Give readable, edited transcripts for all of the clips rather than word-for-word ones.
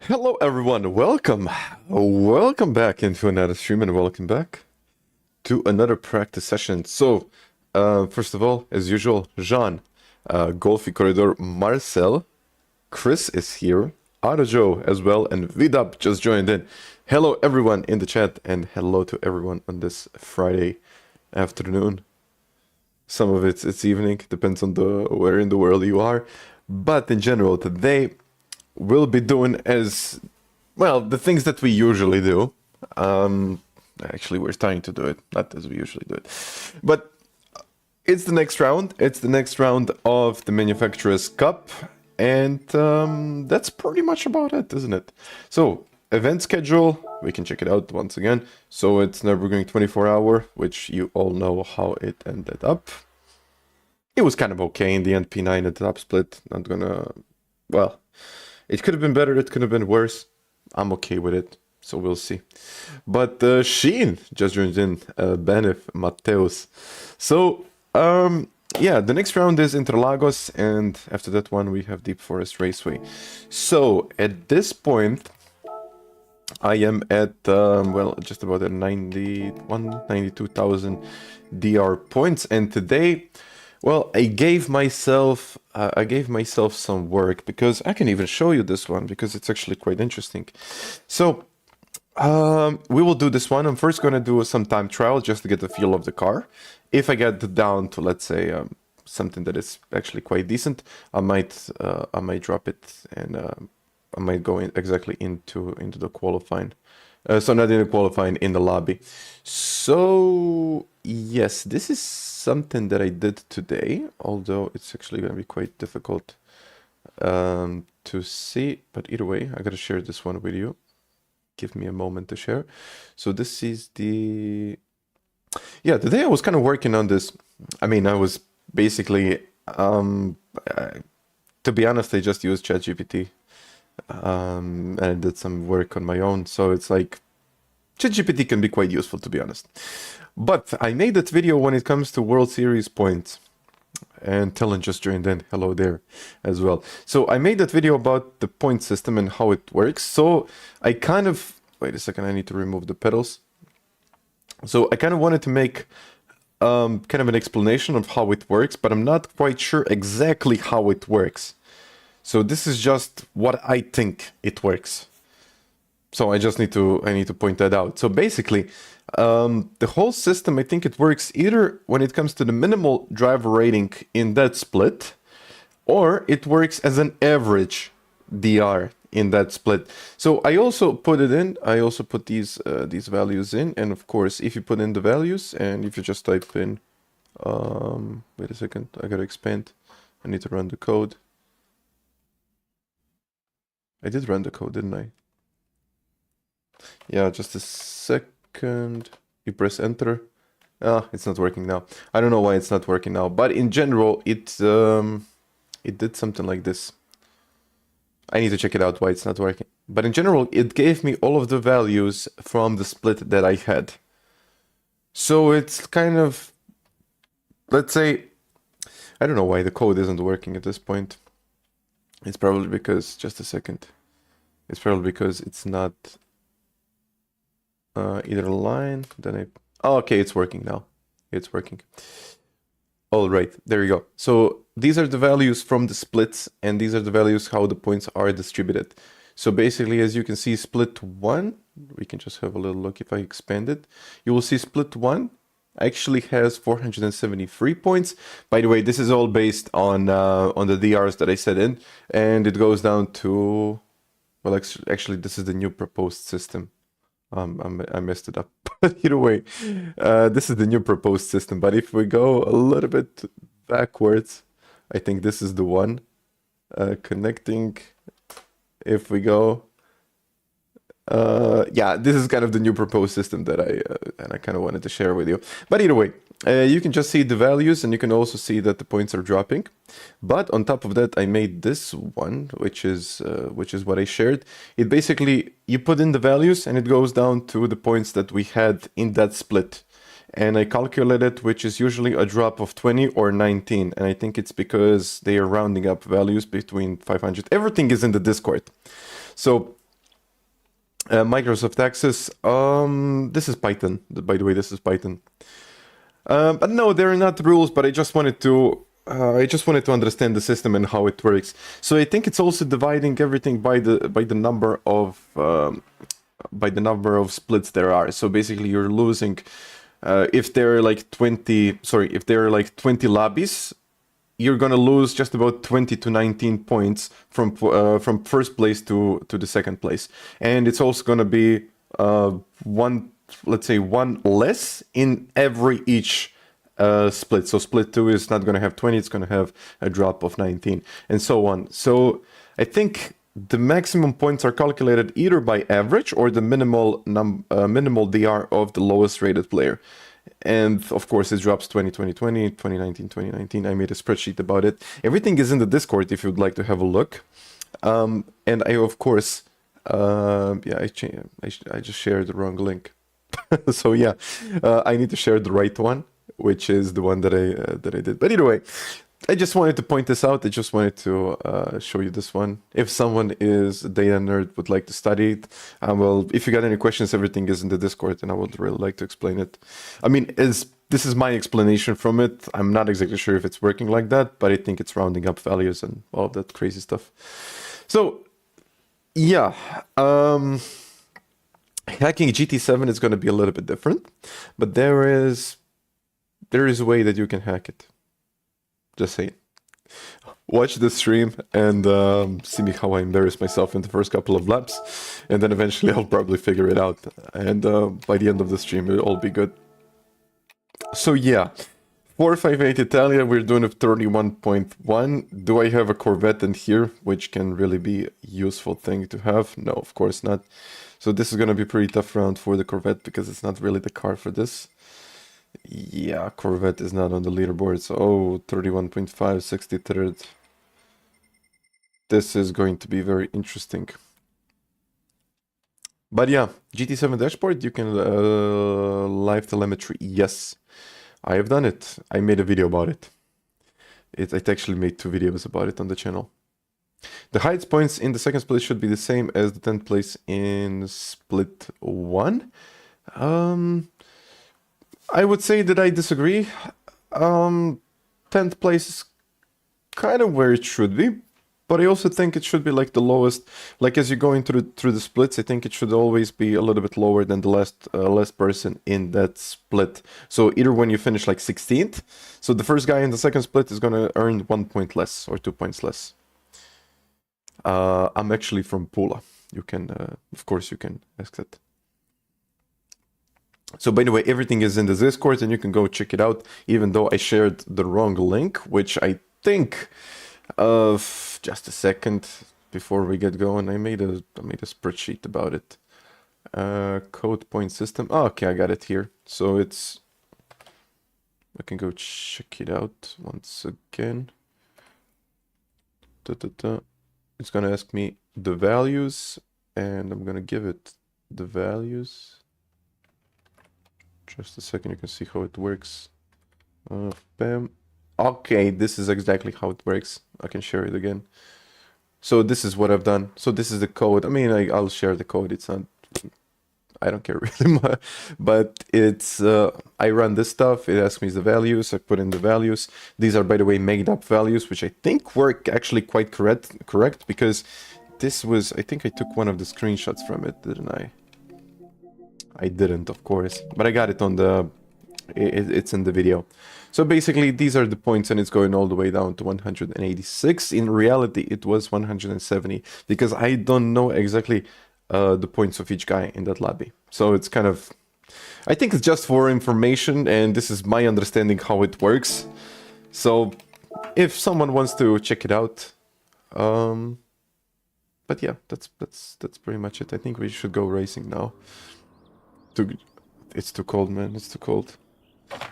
Hello everyone, welcome back into another stream and welcome back to another practice session. So, first of all, as usual, Jean, Golfi Corridor, Marcel, Chris is here, Joe as well, and Vidab just joined in. Hello everyone in the chat and hello to everyone on this Friday afternoon. Some of it's evening, depends on where in the world you are. But in general, today we'll be doing as well the things that we usually do. Actually, we're starting to do it, not as we usually do it. But it's the next round. It's the next round of the Manufacturers Cup. And that's pretty much about it, isn't it? So, event schedule, we can check it out once again. So it's Nürburgring 24-hour, which you all know how it ended up. It was kind of okay in the end, P9 at the top split. Not gonna... Well, it could have been better, it could have been worse. I'm okay with it, so we'll see. But Sheen just joined in, Benef, Mateus. So, yeah, the next round is Interlagos, and after that one we have Deep Forest Raceway. So, at this point, I am at, well, just about at 92,000 DR points, and today, well, I gave myself some work, because I can even show you this one, because it's actually quite interesting. So, we will do this one. I'm first going to do some time trial, just to get the feel of the car. If I get down to, let's say, something that is actually quite decent, I might drop it, and I might go exactly into the qualifying. So not in the qualifying, in the lobby. So yes, this is something that I did today, although it's actually going to be quite difficult to see. But either way, I got to share this one with you. Give me a moment to share. So this is the... Yeah, today I was kind of working on this. I mean, I was basically... to be honest, I just used ChatGPT. And I did some work on my own, so it's like ChatGPT can be quite useful, to be honest. But I made that video when it comes to World Series points, and Talon just joined in. Hello there as well. So I made that video about the point system and how it works. So I kind of... Wait a second, I need to remove the pedals. So I kind of wanted to make kind of an explanation of how it works, but I'm not quite sure exactly how it works. So this is just what I think it works. So I need to point that out. So basically, the whole system, I think it works either when it comes to the minimal driver rating in that split, or it works as an average DR in that split. So I also put it in. I also put these values in, and of course, if you put in the values, and if you just type in, wait a second, I gotta expand. I need to run the code. I did run the code, didn't I? Yeah, just a second. You press enter. Ah, it's not working now. I don't know why it's not working now, but in general, it did something like this. I need to check it out why it's not working. But in general, it gave me all of the values from the split that I had. So it's kind of, let's say, I don't know why the code isn't working at this point. It's probably because, just a second. It's probably because it's not either line, then I... Oh, okay, it's working now. It's working. All right, there you go. So these are the values from the splits, and these are the values how the points are distributed. So basically, as you can see, split 1, we can just have a little look if I expand it. You will see split 1 actually has 473 points. By the way, this is all based on the DRs that I set in, and it goes down to... Well, actually, this is the new proposed system. I messed it up. But either way, this is the new proposed system. But if we go a little bit backwards, I think this is the one. Connecting. If we go... yeah, this is kind of the new proposed system that I kind of wanted to share with you. But either way, you can just see the values, and you can also see that the points are dropping. But on top of that, I made this one, which is what I shared. It basically, you put in the values, and it goes down to the points that we had in that split. And I calculated, which is usually a drop of 20 or 19. And I think it's because they are rounding up values between 500. Everything is in the Discord. So Microsoft Access. This is Python. By the way, this is Python. But no, they're not rules. But I just wanted to understand the system and how it works. So I think it's also dividing everything by the number of splits there are. So basically, you're losing if there are like 20 lobbies, you're gonna lose just about 20 to 19 points from first place to the second place, and it's also gonna be one less in each split. So split 2 is not gonna have 20; it's gonna have a drop of 19, and so on. So I think the maximum points are calculated either by average or the minimal DR of the lowest rated player. And of course, it drops 2020, 2019, 2019. I made a spreadsheet about it. Everything is in the Discord if you'd like to have a look. And I, of course, I just shared the wrong link. So yeah, I need to share the right one, which is the one that I did. But either way, I just wanted to point this out. I just wanted to show you this one. If someone is a data nerd, would like to study it, well, if you got any questions, everything is in the Discord, and I would really like to explain it. I mean, this is my explanation from it. I'm not exactly sure if it's working like that, but I think it's rounding up values and all of that crazy stuff. So, yeah. Hacking GT7 is going to be a little bit different, but there is a way that you can hack it. Just saying. Watch the stream and see me how I embarrass myself in the first couple of laps, and then eventually I'll probably figure it out. And by the end of the stream, it'll all be good. So yeah, 458 Italia, we're doing a 31.1. Do I have a Corvette in here, which can really be a useful thing to have? No, of course not. So this is going to be a pretty tough round for the Corvette because it's not really the car for this. Yeah, Corvette is not on the leaderboard, so 31.5, 63rd. This is going to be very interesting. But yeah, GT7 dashboard, you can live telemetry. Yes, I have done it. I made a video about it. I actually made 2 videos about it on the channel. The highest points in the second split should be the same as the 10th place in split 1. I would say that I disagree. 10th place is kind of where it should be, but I also think it should be like the lowest. Like as you're going through the splits, I think it should always be a little bit lower than the last person in that split. So either when you finish like 16th, so the first guy in the second split is gonna earn 1 point less or 2 points less. I'm actually from Pula. You can, of course, you can ask that. So by the way, everything is in the Discord and you can go check it out, even though I shared the wrong link, which I think of just a second before we get going. I made a spreadsheet about it. Code point system. Oh, okay, I got it here. So it's, I can go check it out once again. It's gonna ask me the values and I'm gonna give it the values. Just a second, you can see how it works. Bam. Okay, this is exactly how it works. I can share it again. So this is what I've done. So this is the code. I mean, I'll share the code. It's not, I don't care really much, but it's, I run this stuff. It asks me the values. I put in the values. These are, by the way, made up values, which I think work actually quite correct because this was, I think I took one of the screenshots from it, didn't I? I didn't, of course, but I got it on the, it's in the video. So basically these are the points and it's going all the way down to 186. In reality, it was 170 because I don't know exactly the points of each guy in that lobby. So it's kind of, I think it's just for information and this is my understanding how it works. So if someone wants to check it out, but yeah, that's pretty much it. I think we should go racing now. It's too cold, man. It's too cold.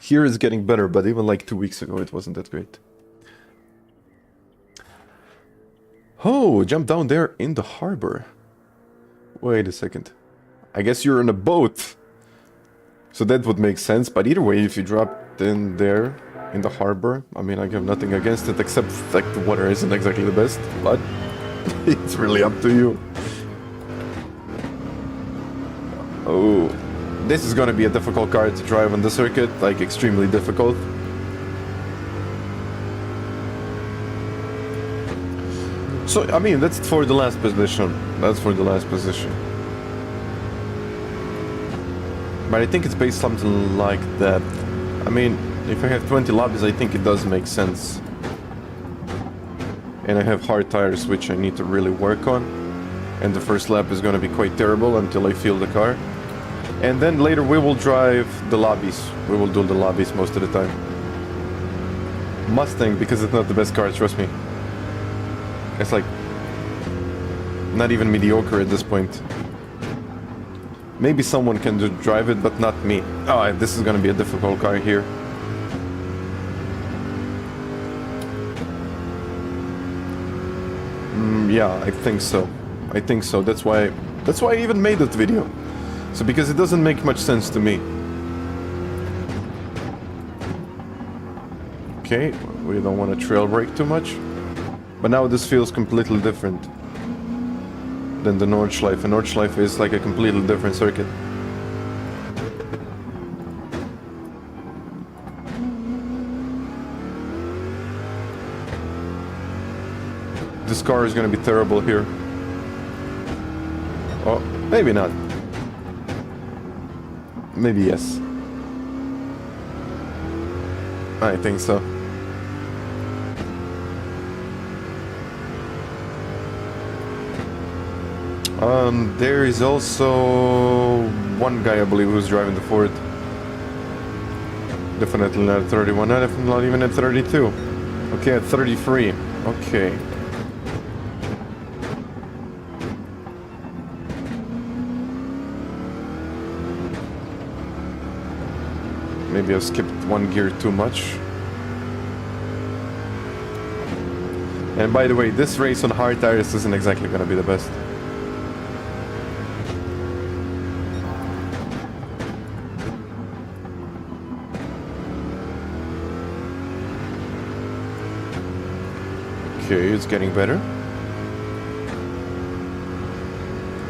Here is getting better, but even like 2 weeks ago, it wasn't that great. Oh, jump down there in the harbor. Wait a second. I guess you're in a boat. So that would make sense, but either way, if you dropped in there in the harbor, I mean, I have nothing against it, except like the water isn't exactly the best, but it's really up to you. Oh, this is gonna be a difficult car to drive on the circuit, like extremely difficult. So, I mean, that's for the last position. That's for the last position. But I think it's based something like that. I mean, if I have 20 lobbies, I think it does make sense. And I have hard tires, which I need to really work on. And the first lap is gonna be quite terrible until I feel the car. And then later we will drive the lobbies. We will do the lobbies most of the time. Mustang, because it's not the best car, trust me. It's like not even mediocre at this point. Maybe someone can drive it, but not me. Oh, this is gonna be a difficult car here. Yeah, I think so. I think so. That's why I even made that video. So because it doesn't make much sense to me. Okay, we don't want to trail brake too much. But now this feels completely different than the Nordschleife. And Nordschleife is like a completely different circuit. This car is gonna be terrible here. Oh, maybe not. Maybe yes. I think so. There is also one guy, I believe, who's driving the Ford. Definitely not at 31, not even at 32. Okay, at 33. Okay. Maybe I skipped one gear too much. And by the way, this race on hard tires isn't exactly gonna be the best. Okay, it's getting better.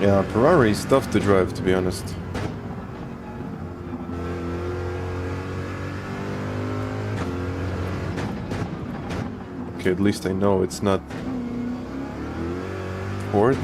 Yeah, Ferrari is tough to drive, to be honest. Okay, at least I know it's not Ford.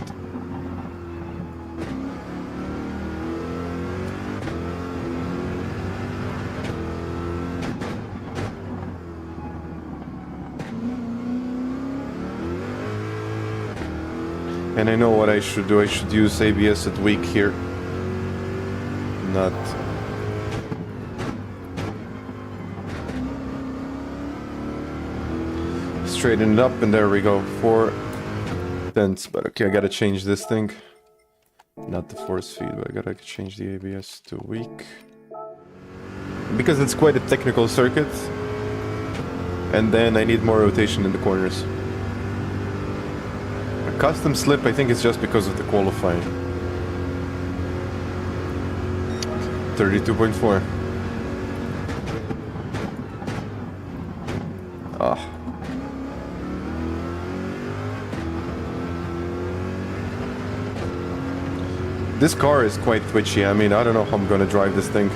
And I know what I should do. I should use ABS at weak here. Not... Straighten it up, and there we go. 4 tenths. But okay, I gotta change this thing. Not the force feed, but I gotta change the ABS to weak. Because it's quite a technical circuit. And then I need more rotation in the corners. A custom slip, I think it's just because of the qualifying. 32.4. Ah. This car is quite twitchy. I mean, I don't know how I'm gonna drive this thing.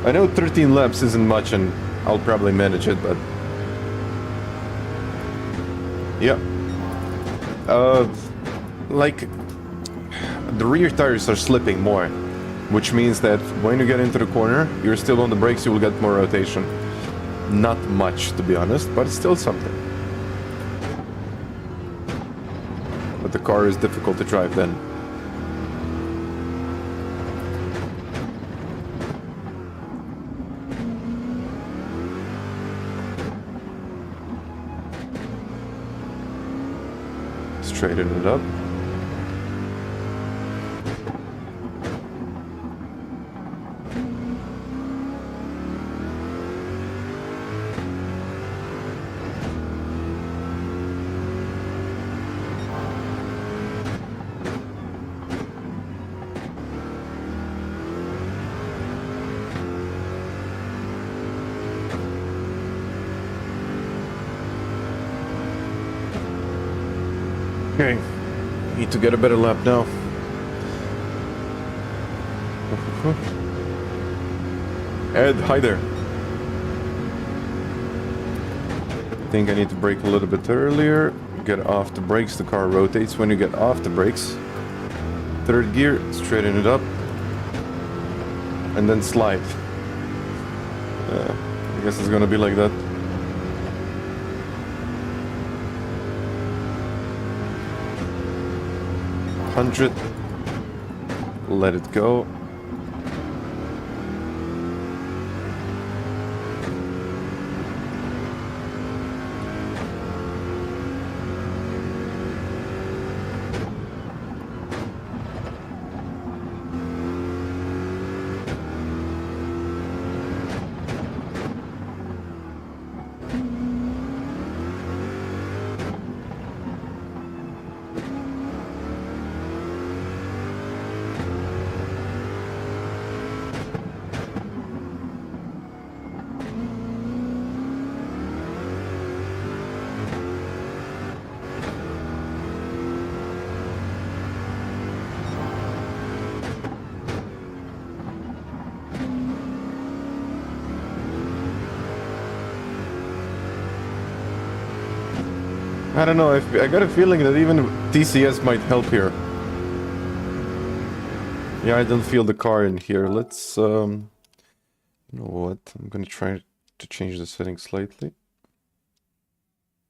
I know 13 laps isn't much and I'll probably manage it, but... Yeah. Like... The rear tires are slipping more. Which means that when you get into the corner, you're still on the brakes, you will get more rotation. Not much, to be honest, but it's still something. But the car is difficult to drive then. Straighten it up. Okay, need to get a better lap now. Ed, hi there. I think I need to brake a little bit earlier. Get off the brakes, the car rotates when you get off the brakes. Third gear, straighten it up. And then slide. I guess it's gonna be like that. $100. Let it go. I don't know, I got a feeling that even TCS might help here. Yeah, I don't feel the car in here. Let's, you know what, I'm gonna try to change the settings slightly.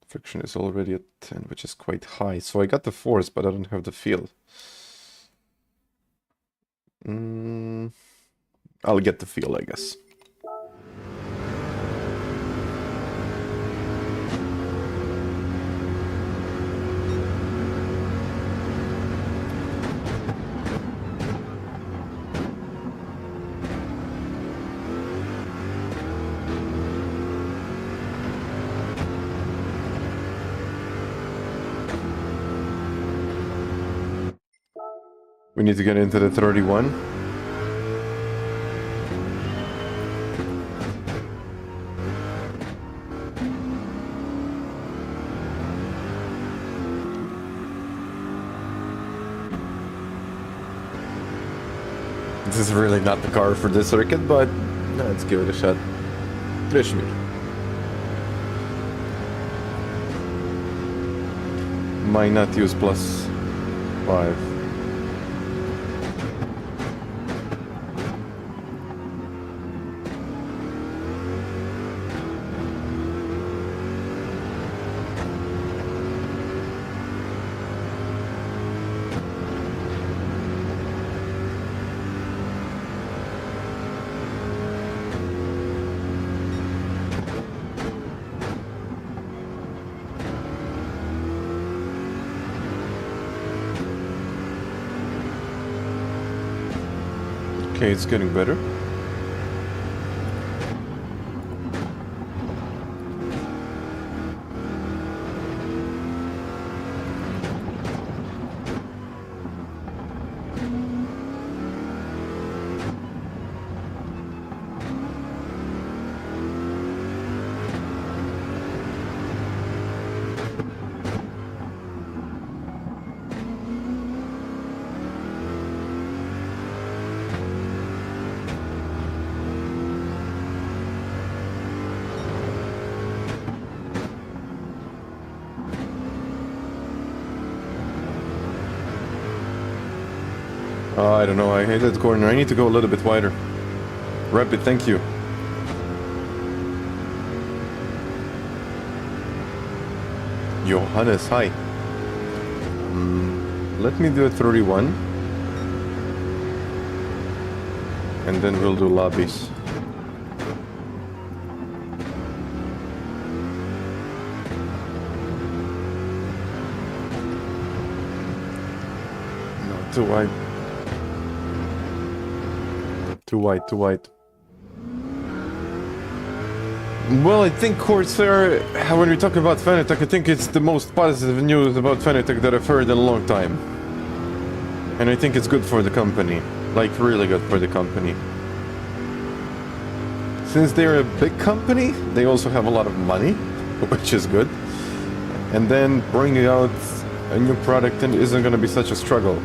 Friction is already at 10, which is quite high. So I got the force, but I don't have the feel. I'll get the feel, I guess. We need to get into the 31. This is really not the car for this circuit, but let's give it a shot. Tristan. Might not use +5. Okay, it's getting better. I don't know, I hate that corner. I need to go a little bit wider. Rapid, thank you. Johannes, hi. Let me do a 31. And then we'll do lobbies. No, too wide. Too wide, too wide. Well, I think Corsair, when we talk about Fanatec, I think it's the most positive news about Fanatec that I've heard in a long time. And I think it's good for the company. Like, really good for the company. Since they're a big company, they also have a lot of money, which is good. And then bringing out a new product isn't going to be such a struggle.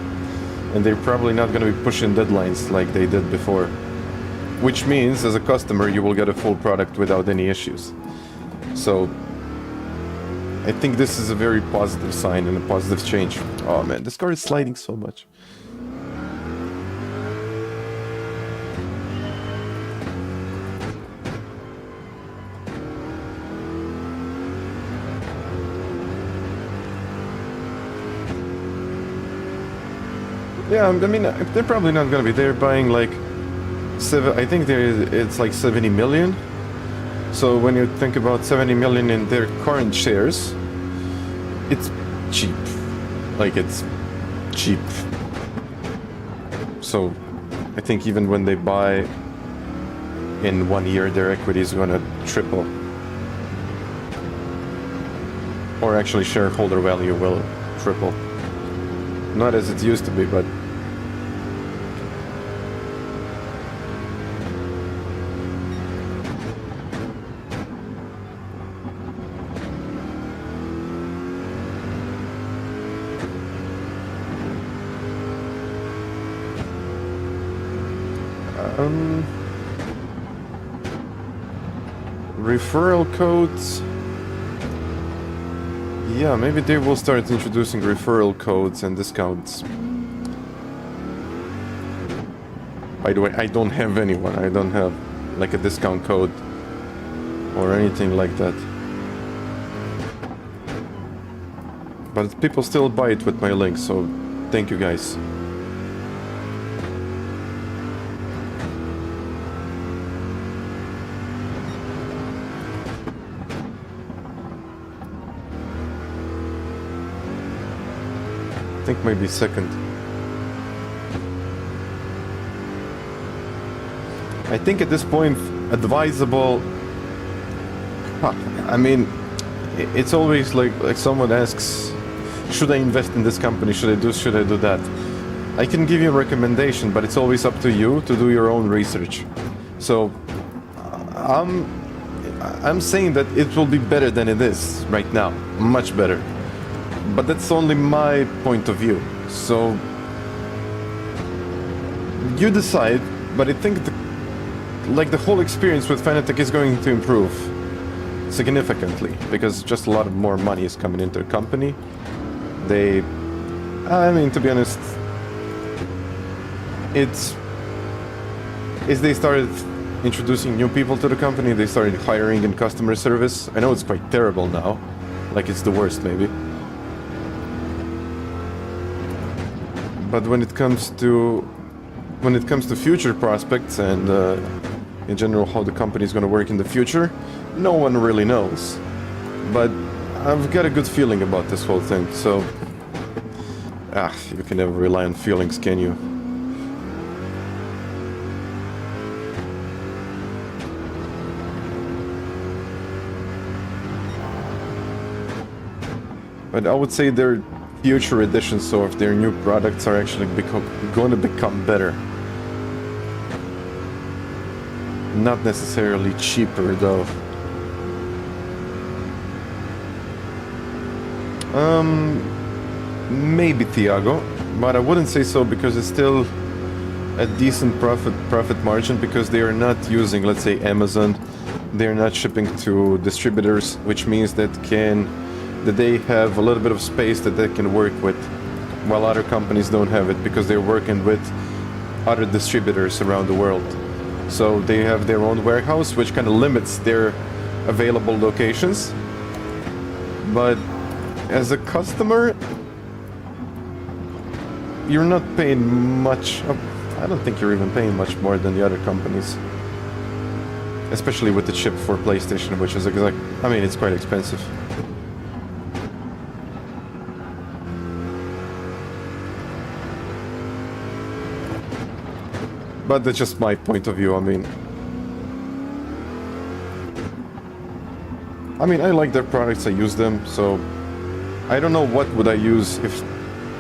and they're probably not going to be pushing deadlines like they did before. Which means, as a customer, you will get a full product without any issues. So, I think this is a very positive sign and a positive change. Oh man, this car is sliding so much. Yeah, I mean, they're probably not gonna be. They're buying like I think it's like 70 million. So when you think about 70 million in their current shares, it's cheap. Like, it's cheap. So I think even when they buy in 1 year, their equity is gonna triple. Or actually shareholder value will triple. Not as it used to be, but referral codes. Yeah, maybe they will start introducing referral codes and discounts. By the way, I don't have anyone. I don't have like a discount code or anything like that. But people still buy it with my link, so thank you guys. I think maybe second. I think at this point, advisable. I mean, it's always like someone asks, should I invest in this company? Should I do that? I can give you a recommendation, but it's always up to you to do your own research. So, I'm saying that it will be better than it is right now, much better. But that's only my point of view. So you decide. But I think the whole experience with Fanatec is going to improve significantly because just a lot of more money is coming into the company. I mean, to be honest, they started introducing new people to the company. They started hiring in customer service. I know it's quite terrible now, like it's the worst maybe. But when it comes to future prospects and in general how the company is going to work in the future, no one really knows. But I've got a good feeling about this whole thing. So, you can never rely on feelings, can you? But I would say they're future editions, so if their new products are actually going to become better. Not necessarily cheaper, though. Maybe Tiago, but I wouldn't say so because it's still a decent profit margin because they are not using, let's say, Amazon. They're not shipping to distributors, which means that they have a little bit of space that they can work with, while other companies don't have it because they're working with other distributors around the world. So they have their own warehouse, which kind of limits their available locations. But as a customer, you're not paying much. I don't think you're even paying much more than the other companies. Especially with the chip for PlayStation, which is it's quite expensive. But that's just my point of view. I mean, I like their products, I use them, so I don't know what would I use if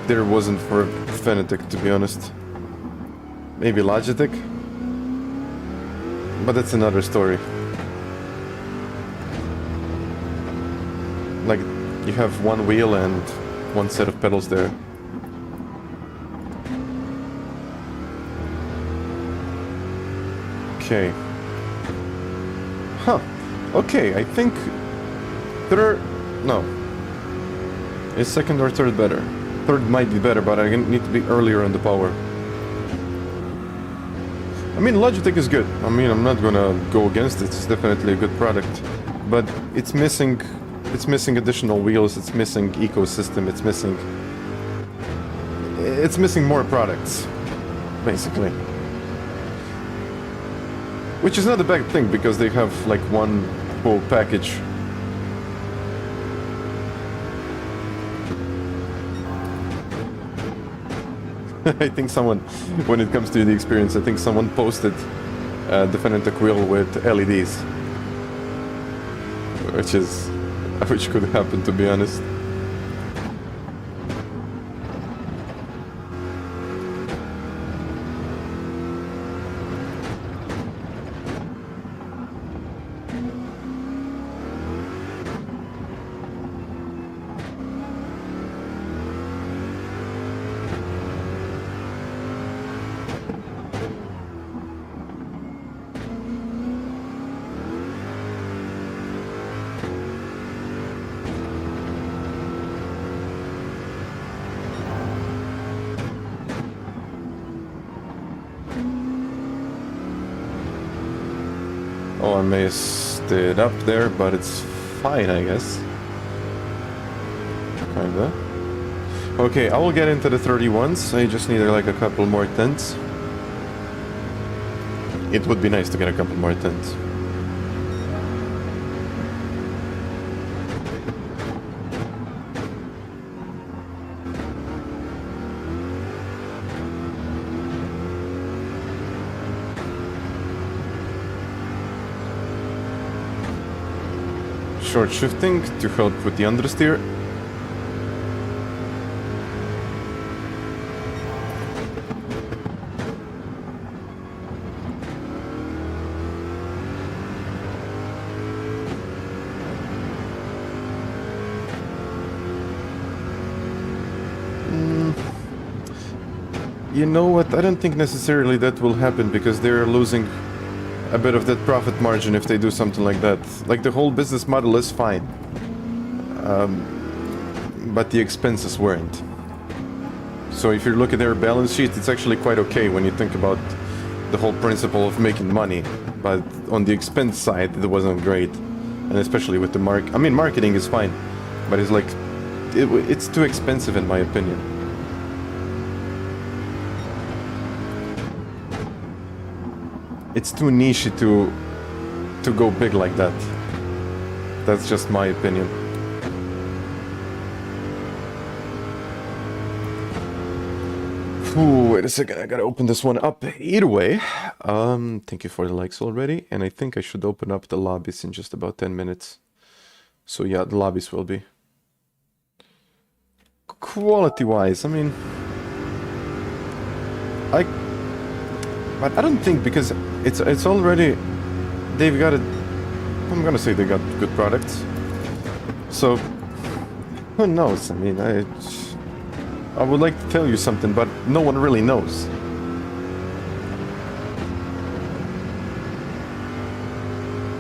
there wasn't for Fanatec, to be honest. Maybe Logitech? But that's another story. Like, you have one wheel and one set of pedals there. Okay. Huh. Okay, I think third... No. Is second or third better? Third might be better, but I need to be earlier in the power. I mean, Logitech is good. I mean, I'm not gonna go against it. It's definitely a good product. But it's missing additional wheels, it's missing ecosystem, it's missing more products, basically. Which is not a bad thing, because they have like one full package. I think someone, when it comes to the experience, I think someone posted the Fanatec wheel with LEDs. Which could happen, to be honest. Oh, I messed it up there, but it's fine, I guess. Kinda. Okay, I will get into the 31s. I just need like a couple more tenths. It would be nice to get a couple more tenths. Short shifting to help with the understeer. You know what? I don't think necessarily that will happen, because they're losing a bit of that profit margin if they do something like that. Like, the whole business model is fine, but the expenses weren't. So if you look at their balance sheet, it's actually quite okay when you think about the whole principle of making money. But on the expense side, it wasn't great, and especially with the marketing is fine, but it's like it's too expensive in my opinion. It's too niche to go big like that. That's just my opinion. Ooh, wait a second, I gotta open this one up. Either way, thank you for the likes already, and I think I should open up the lobbies in just about 10 minutes. So yeah, the lobbies will be. Quality-wise, I mean... But I don't think, because it's already... They've got it... I'm gonna say they got good products. So... Who knows? I mean, I would like to tell you something, but no one really knows.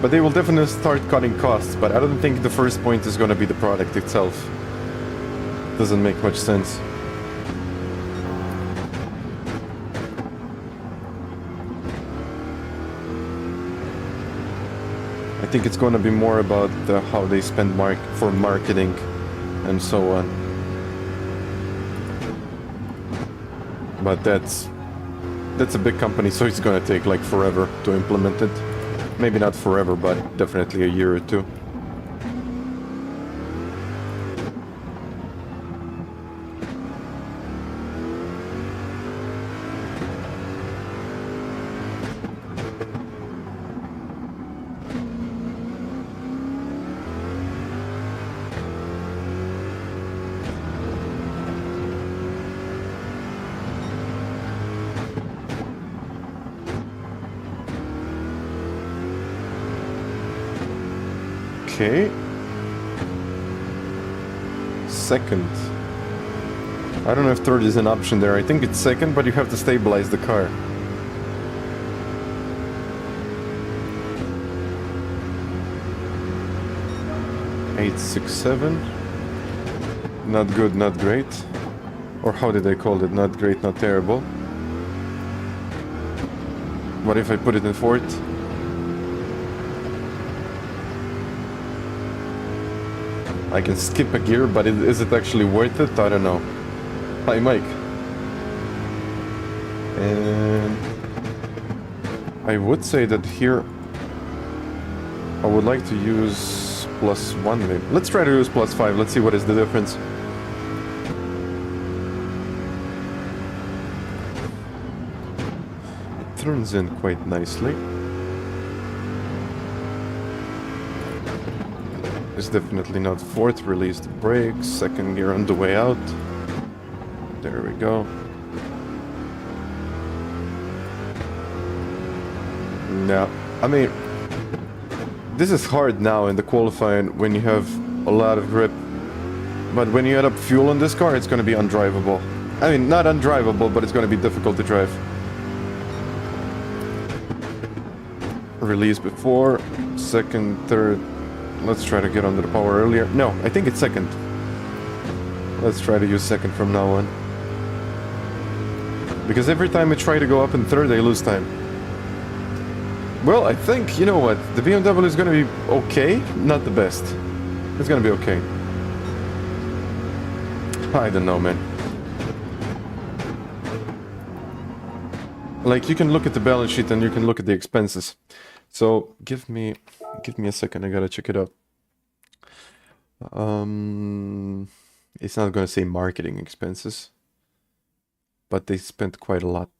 But they will definitely start cutting costs, but I don't think the first point is gonna be the product itself. Doesn't make much sense. I think it's going to be more about how they spend for marketing and so on. But that's a big company, so it's going to take like forever to implement it. Maybe not forever, but definitely a year or two. Okay. Second. I don't know if third is an option there. I think it's second, but you have to stabilize the car. 867. Not good, not great. Or how did I call it? Not great, not terrible. What if I put it in fourth? I can skip a gear, but is it actually worth it? I don't know. Hi, Mike. And I would say that here I would like to use +1 maybe. Let's try to use +5. Let's see what is the difference. It turns in quite nicely. It's definitely not fourth. Release the brakes. Second gear on the way out. There we go. Now, I mean, this is hard now in the qualifying when you have a lot of grip. But when you add up fuel on this car, it's going to be undrivable. I mean, not undrivable, but it's going to be difficult to drive. Release before, second, third. Let's try to get under the power earlier. No, I think it's second. Let's try to use second from now on. Because every time I try to go up in third, I lose time. Well, I think, you know what, the BMW is gonna be okay, not the best. It's gonna be okay. I don't know, man. Like, you can look at the balance sheet and you can look at the expenses. So, give me a second, I gotta check it out. It's not gonna say marketing expenses, but they spent quite a lot.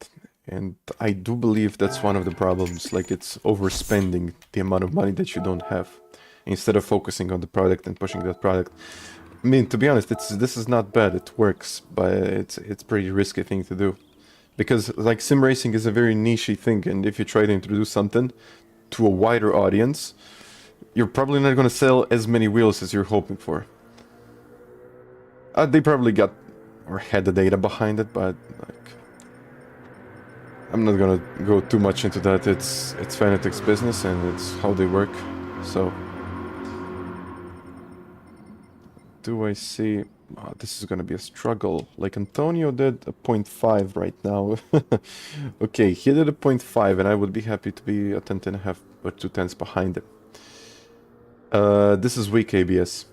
And I do believe that's one of the problems, like it's overspending the amount of money that you don't have, instead of focusing on the product and pushing that product. I mean, to be honest, this is not bad, it works, but it's pretty risky thing to do. Because like sim racing is a very niche thing, and if you try to introduce something to a wider audience, you're probably not going to sell as many wheels as you're hoping for. They probably got or had the data behind it, but like, I'm not gonna go too much into that. It's Fanatec's business and it's how they work. So, do I see? Oh, this is gonna be a struggle. Like Antonio did a 0.5 right now. Okay, he did a 0.5, and I would be happy to be a 10.5 or 2/10 behind him. This is weak ABS.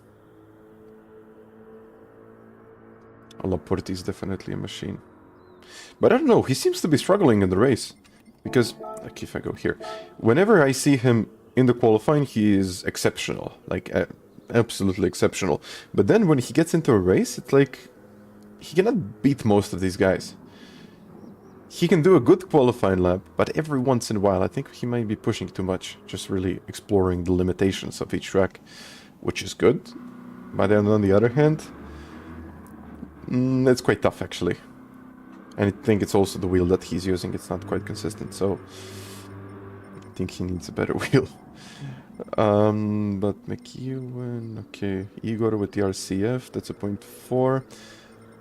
Laporte is definitely a machine. But I don't know, he seems to be struggling in the race. Because, like if I go here, whenever I see him in the qualifying, he is exceptional. Like, absolutely exceptional. But then when he gets into a race, it's like, he cannot beat most of these guys. He can do a good qualifying lap, but every once in a while, I think he might be pushing too much. Just really exploring the limitations of each track, which is good. But then on the other hand, it's quite tough actually. And I think it's also the wheel that he's using, it's not quite consistent, so I think he needs a better wheel. But McEwen, okay, Igor with the RCF, that's a 0.4.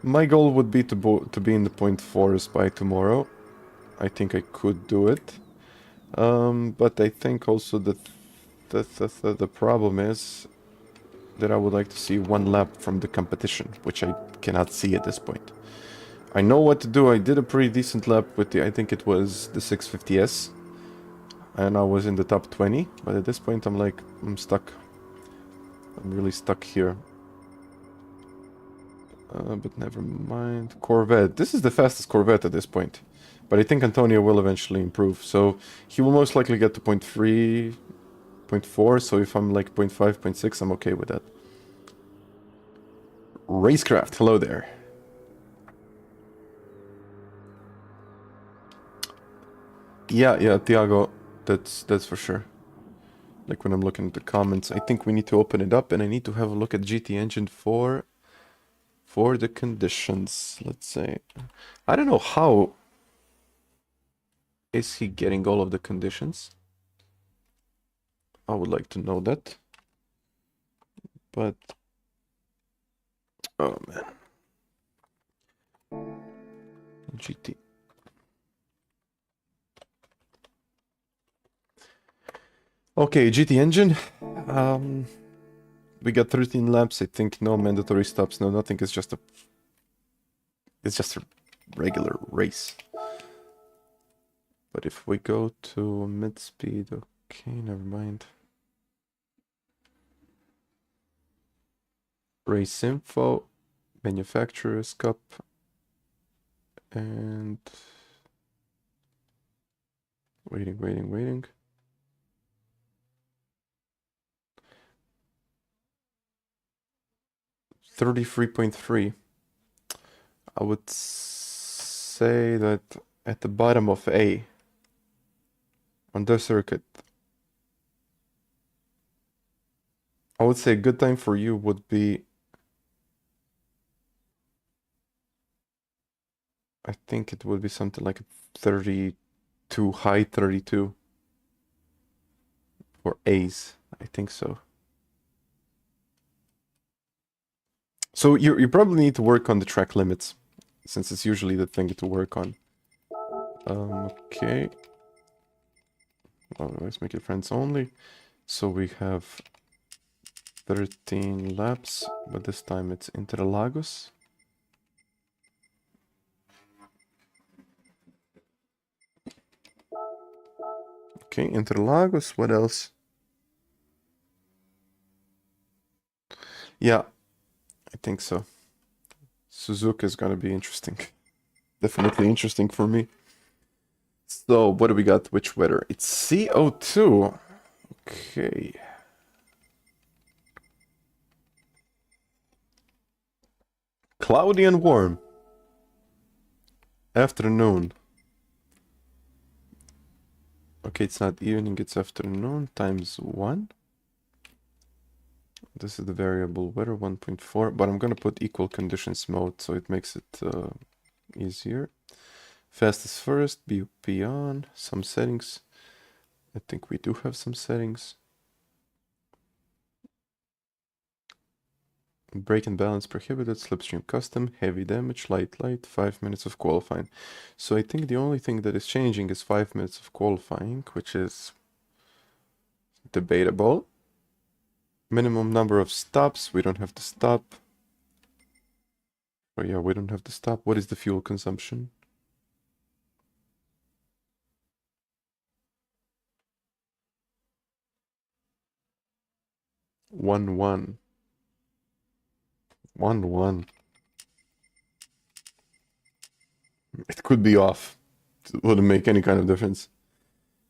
My goal would be to be in the 0.4s by tomorrow. I think I could do it. But I think also that the problem is that I would like to see one lap from the competition, which I cannot see at this point. I know what to do. I did a pretty decent lap with the, I think it was the 650S. And I was in the top 20. But at this point I'm like, I'm stuck. I'm really stuck here. But never mind. Corvette. This is the fastest Corvette at this point. But I think Antonio will eventually improve. So he will most likely get to 0.3, 0.4. So if I'm like 0.5, 0.6, I'm okay with that. Racecraft, hello there. Yeah, Tiago, that's for sure. Like when I'm looking at the comments, I think we need to open it up, and I need to have a look at GT Engine for the conditions. Let's say, I don't know how is he getting all of the conditions. I would like to know that, but oh man, GT. Okay, GT Engine. We got 13 laps. I think no mandatory stops. No, nothing. It's just a regular race. But if we go to mid speed, okay, never mind. Race info, manufacturer's cup, and waiting. 33.3. I would say that at the bottom of A on the circuit, I would say a good time for you would be, I think it would be something like 32, high 32 for A's. I think so. So you probably need to work on the track limits, since it's usually the thing to work on. Okay. Well, let's make it friends only. So we have 13 laps, but this time it's Interlagos. Okay, Interlagos, what else? Yeah, I think so. Suzuka is gonna be interesting. Definitely interesting for me. So, what do we got? Which weather? It's CO2. Okay. Cloudy and warm. Afternoon. Okay, it's not evening, it's afternoon times 1. This is the variable weather 1.4, but I'm gonna put equal conditions mode so it makes it easier. Fastest first, BOP on, some settings. I think we do have some settings. Brake and balance prohibited, slipstream custom, heavy damage, light, 5 minutes of qualifying. So I think the only thing that is changing is 5 minutes of qualifying, which is debatable. Minimum number of stops, we don't have to stop. Oh yeah, we don't have to stop. What is the fuel consumption? One. It could be off. It wouldn't make any kind of difference.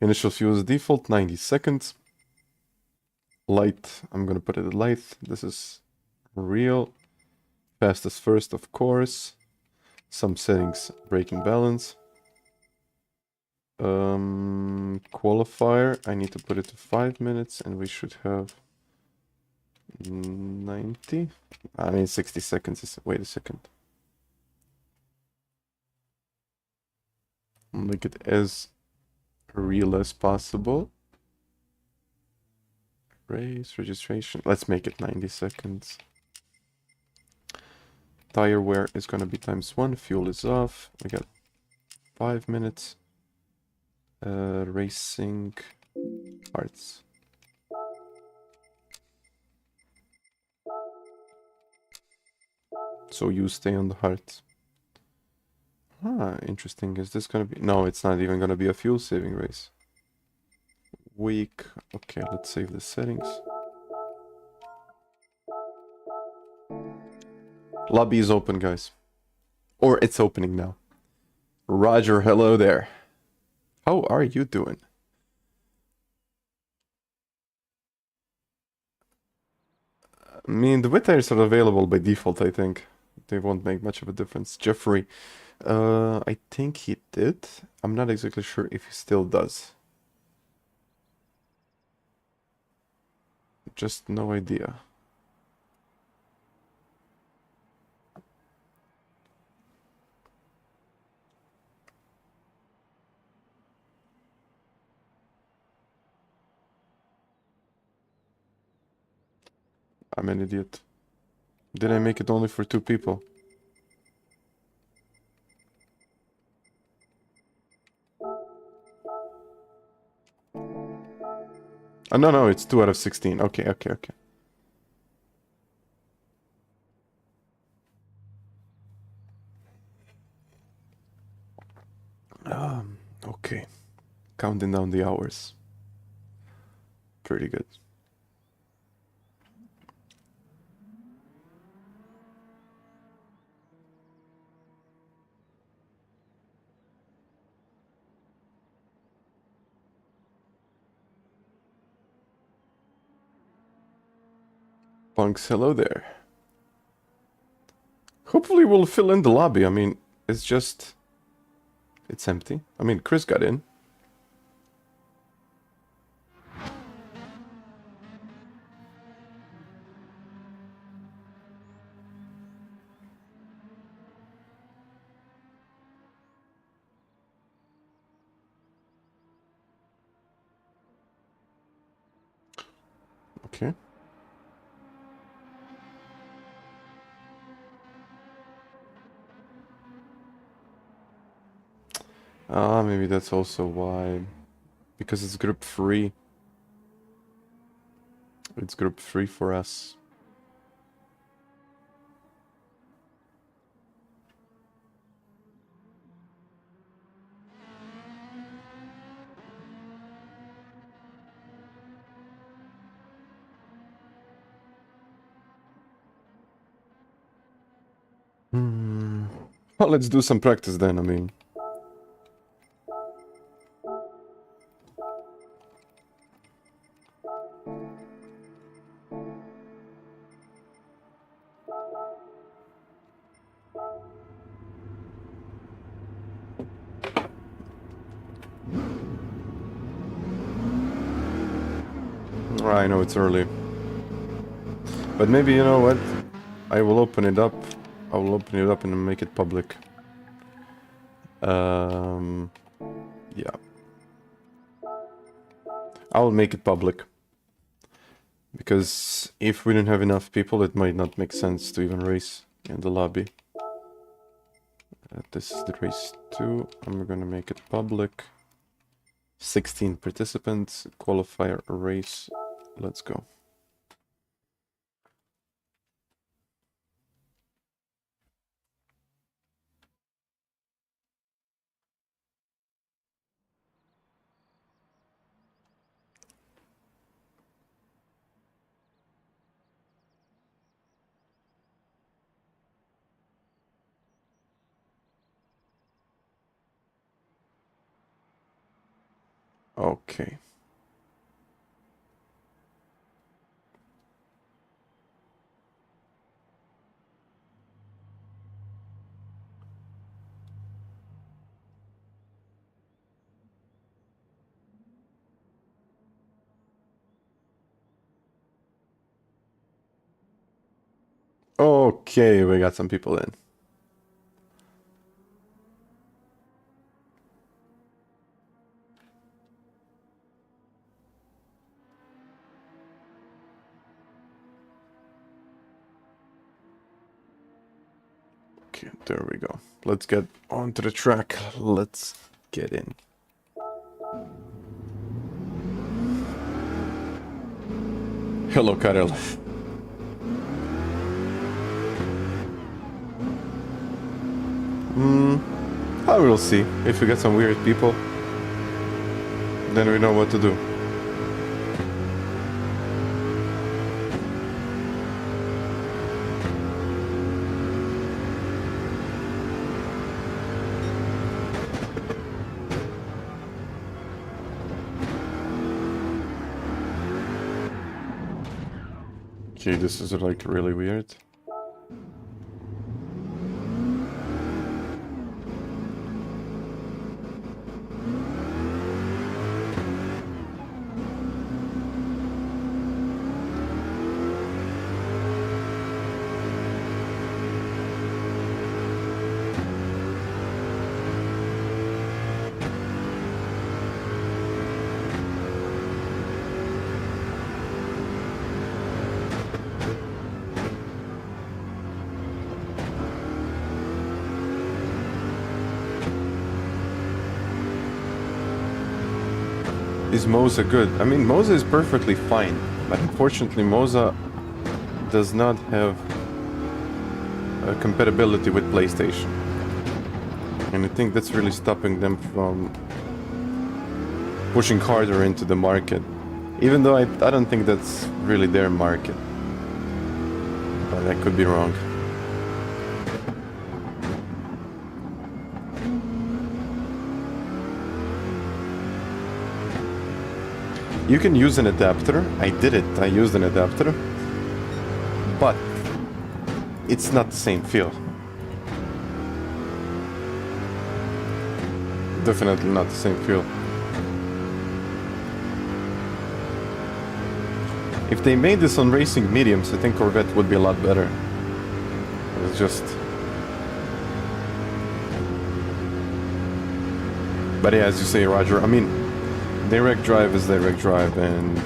Initial fuel is default, 90 seconds. Light, I'm gonna put it at light. This is real. Fastest first, of course. Some settings, braking balance. Qualifier, I need to put it to 5 minutes and we should have 90. I mean 60 seconds. Wait a second. Make it as real as possible. Race registration. Let's make it 90 seconds. Tire wear is gonna be ×1. Fuel is off. We got 5 minutes. Racing parts. So you stay on the heart. Ah, interesting. Is this gonna be... No, it's not even gonna be a fuel saving race. Weak. Okay, let's save the settings. Lobby is open, guys. Or it's opening now. Roger, hello there. How are you doing? I mean, the wet tires are available by default, I think. They won't make much of a difference. Jeffrey, I think he did. I'm not exactly sure if he still does. Just no idea. I'm an idiot. Did I make it only for 2 people? Oh, no, it's 2 out of 16. Okay. Okay. Counting down the hours. Pretty good. Punks, hello there. Hopefully we'll fill in the lobby. I mean, it's just... It's empty. I mean, Chris got in. Okay. Ah, maybe that's also why. Because it's group 3. It's group 3 for us. Well, let's do some practice then, I mean. I know it's early. But maybe, you know what? I will open it up. I will open it up and make it public. Yeah. I will make it public. Because if we don't have enough people, it might not make sense to even race in the lobby. This is the race 2. I'm gonna make it public. 16 participants, qualifier race. Let's go. Okay. Okay, we got some people in. Okay, there we go. Let's get onto the track. Let's get in. Hello, Karel. I will see. If we get some weird people, then we know what to do. Okay, this is like really weird. Is Moza good? I mean, Moza is perfectly fine, but unfortunately Moza does not have compatibility with PlayStation. And I think that's really stopping them from pushing harder into the market. Even though I don't think that's really their market. But I could be wrong. You can use an adapter. I did it. I used an adapter. But it's not the same feel. Definitely not the same feel. If they made this on racing mediums, I think Corvette would be a lot better. It's just... But yeah, as you say, Roger, I mean, direct drive is direct drive, and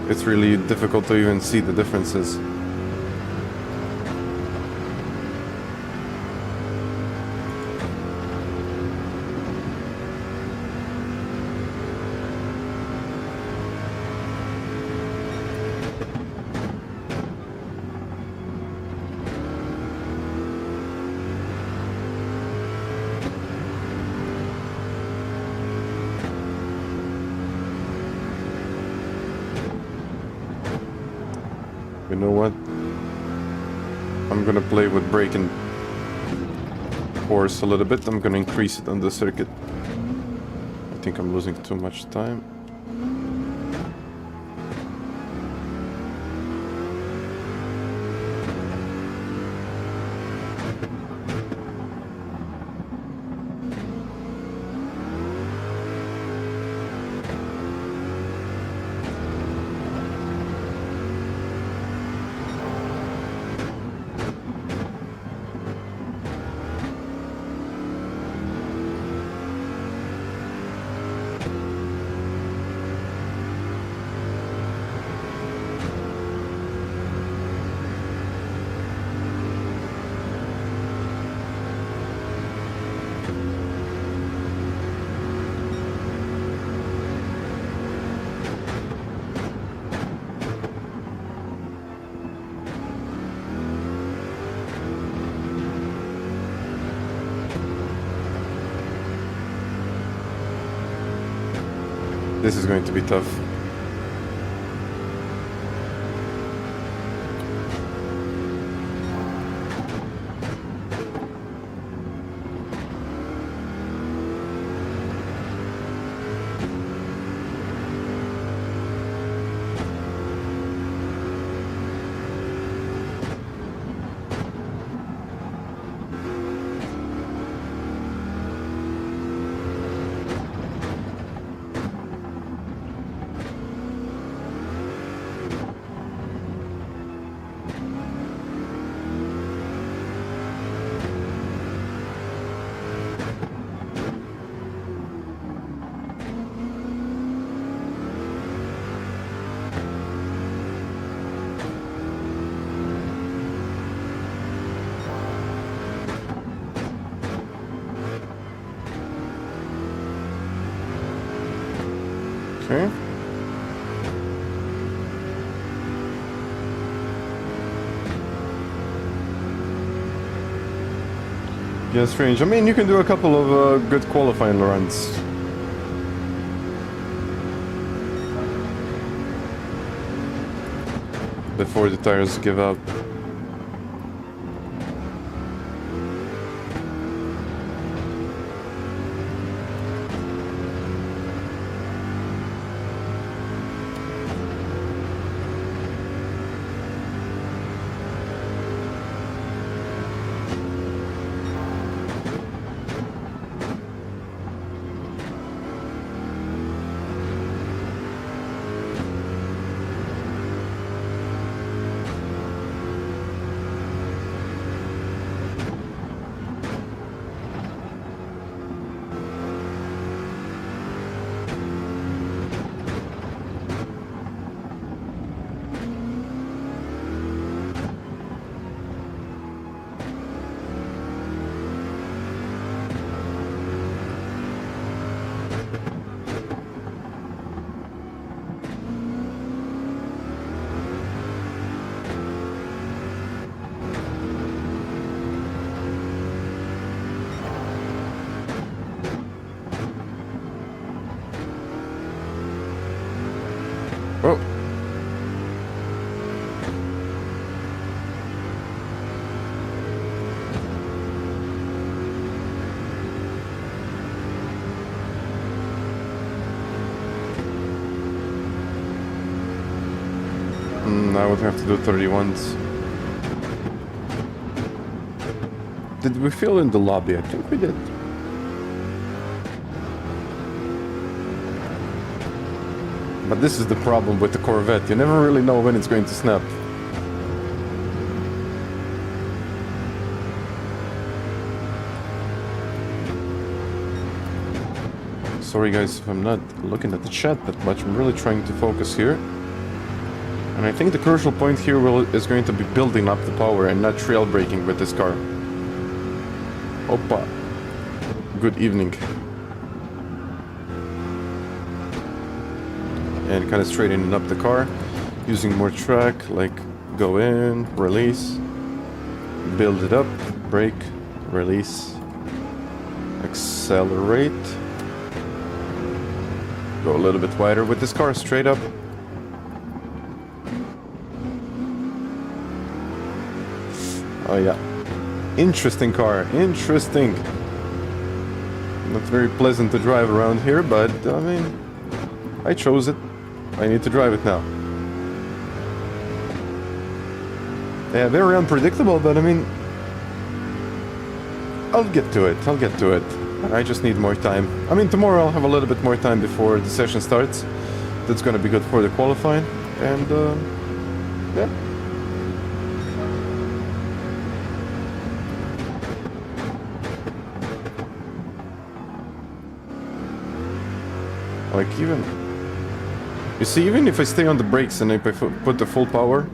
it's really difficult to even see the differences. You know what? I'm gonna play with braking force a little bit. I'm gonna increase it on the circuit. I think I'm losing too much time. This is going to be tough. Okay. Yeah, strange. I mean, you can do a couple of good qualifying runs. Before the tires give up. Oh. I would have to do 31s. Did we fill in the lobby? I think we did. But this is the problem with the Corvette. You never really know when it's going to snap. Sorry guys if I'm not looking at the chat that much. I'm really trying to focus here. And I think the crucial point here is going to be building up the power and not trail braking with this car. Opa. Good evening. And kind of straightening up the car. Using more track, like go in, release. Build it up, brake, release. Accelerate. Go a little bit wider with this car, straight up. Oh yeah. Interesting car, interesting. Not very pleasant to drive around here, but I mean, I chose it. I need to drive it now. Yeah, very unpredictable, but I mean, I'll get to it, I'll get to it. I just need more time. I mean, tomorrow I'll have a little bit more time before the session starts. That's gonna be good for the qualifying, and yeah. Like even... You see, even if I stay on the brakes and if I put the full power,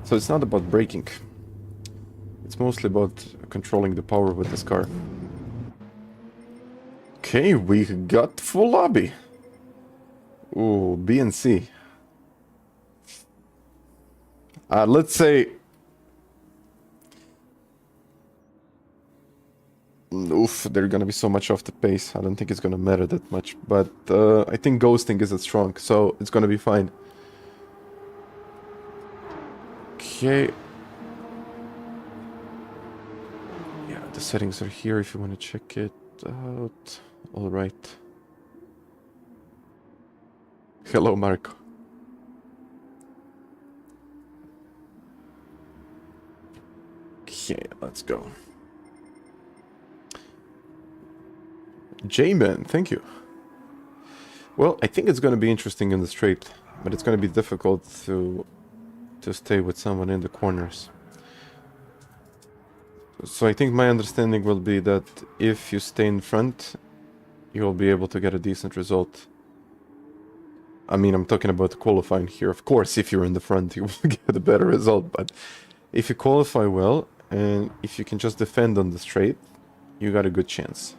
so it's not about braking. It's mostly about controlling the power with this car. Okay, we got full lobby. Ooh, B and C. Let's say... Oof, they're gonna be so much off the pace. I don't think it's gonna matter that much. But I think ghosting isn't strong, so it's gonna be fine. Okay. Yeah, the settings are here if you want to check it out. Alright. Hello, Marco. Okay, let's go. J-Man, thank you. Well, I think it's going to be interesting in the straight, but it's going to be difficult to stay with someone in the corners. So I think my understanding will be that if you stay in front, you will be able to get a decent result. I mean, I'm talking about qualifying here. Of course, if you're in the front, you will get a better result. But if you qualify well, and if you can just defend on the straight, you got a good chance.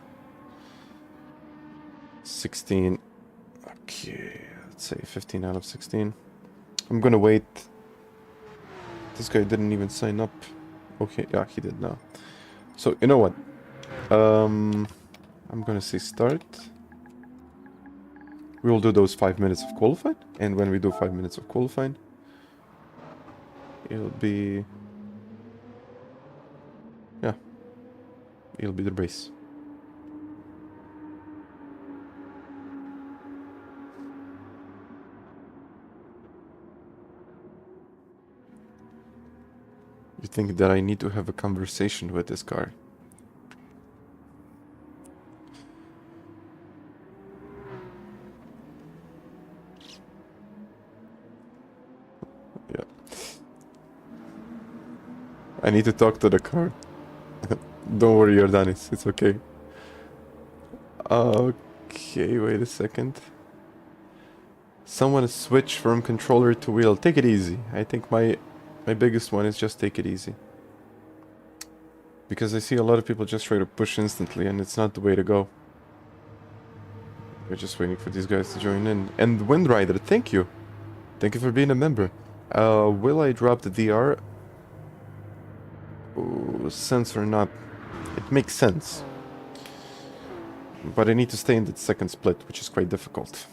16. Okay, let's say 15 out of 16. I'm gonna wait. This guy didn't even sign up. Okay, yeah, he did now. So, you know what? I'm gonna say start. We will do those 5 minutes of qualifying, and when we do 5 minutes of qualifying, it'll be... Yeah, it'll be the race. You think that I need to have a conversation with this car? Yeah. I need to talk to the car. Don't worry, Jordanis, it's okay. Okay, wait a second. Someone switch from controller to wheel. Take it easy. I think my biggest one is just take it easy. Because I see a lot of people just try to push instantly, and it's not the way to go. We're just waiting for these guys to join in. And Windrider, thank you. Thank you for being a member. Will I drop the DR? Ooh, sense or not? It makes sense. But I need to stay in that second split, which is quite difficult.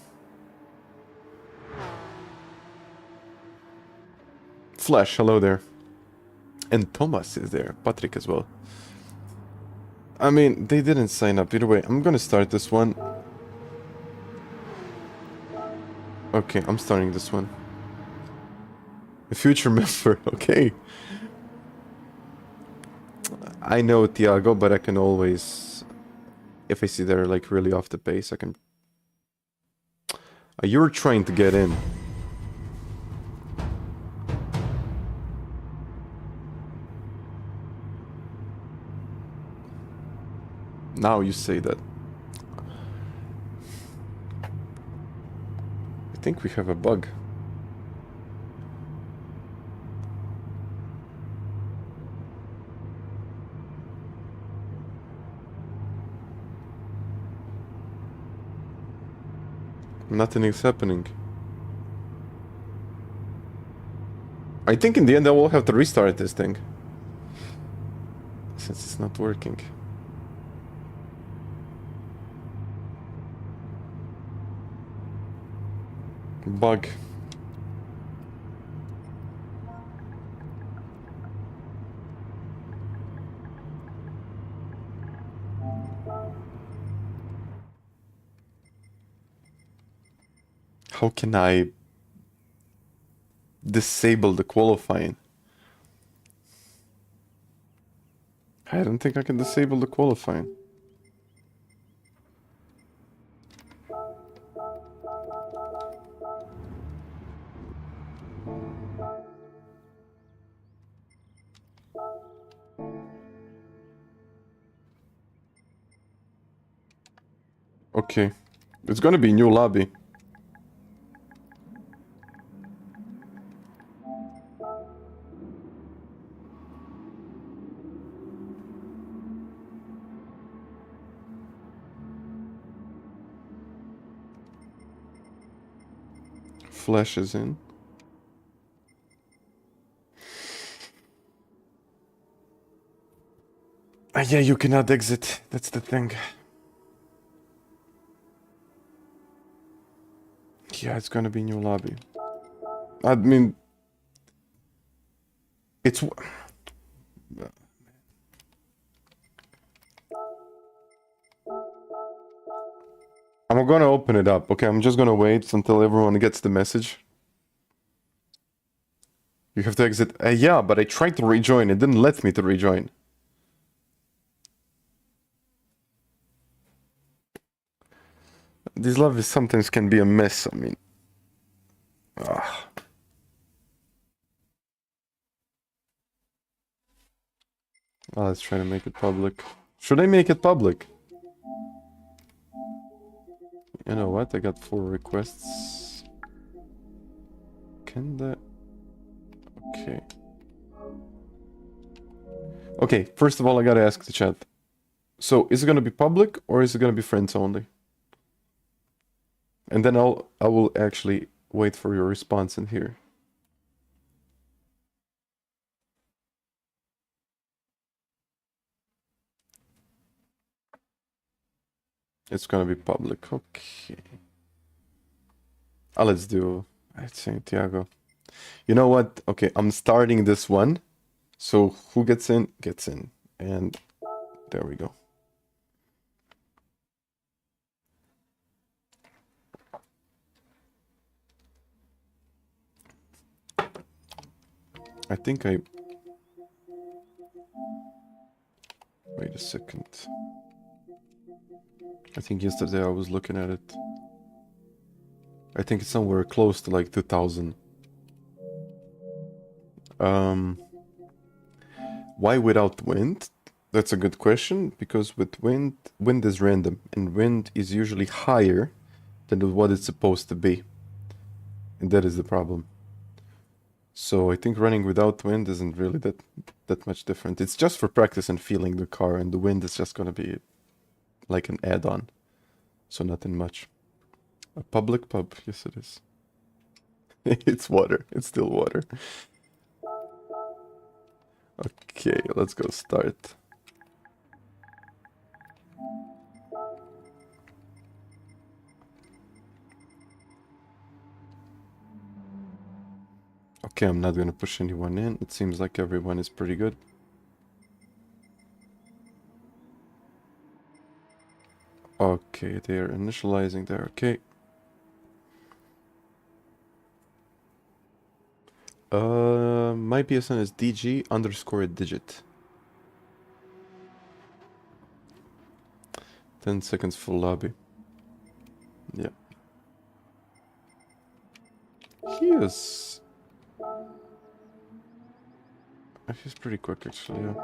Flash, hello there. And Thomas is there. Patrick as well. I mean, they didn't sign up. Either way, I'm gonna start this one. Okay, I'm starting this one. A future member, okay. I know Tiago, but I can always... If I see they're like really off the pace, I can... You're trying to get in. Now you say that. I think we have a bug. Nothing is happening. I think in the end I will have to restart this thing. Since it's not working. Bug. How can I disable the qualifying? I don't think I can disable the qualifying. Okay. It's gonna be new lobby. Flash is in. Ah, yeah, you cannot exit. That's the thing. Yeah, it's gonna be new lobby. I mean... It's... I'm gonna open it up, okay? I'm just gonna wait until everyone gets the message. You have to exit... yeah, but I tried to rejoin. It didn't let me to rejoin. These lobbies sometimes can be a mess, I mean... Ah. Oh, let's try to make it public. Should I make it public? You know what? I got 4 requests. Can that... Okay. Okay, first of all, I gotta ask the chat. So, is it gonna be public or is it gonna be friends only? And then I will actually wait for your response in here. It's gonna be public, okay. Let's do... I'd say Tiago. You know what? Okay, I'm starting this one. So who gets in? Gets in. And there we go. I think I... Wait a second. I think yesterday I was looking at it. I think it's somewhere close to like 2000. Why without wind? That's a good question, because with wind is random, and wind is usually higher than what it's supposed to be. And that is the problem. So I think running without wind isn't really that much different. It's just for practice and feeling the car, and the wind is just gonna be like an add-on. So nothing much. A public pub, yes it is. It's water, it's still water. Okay, let's go start. Okay, I'm not gonna push anyone in. It seems like everyone is pretty good. Okay, they're initializing there. Okay. My PSN is DG underscore a digit. 10 seconds full lobby. Yeah. He is... He's pretty quick, actually, yeah.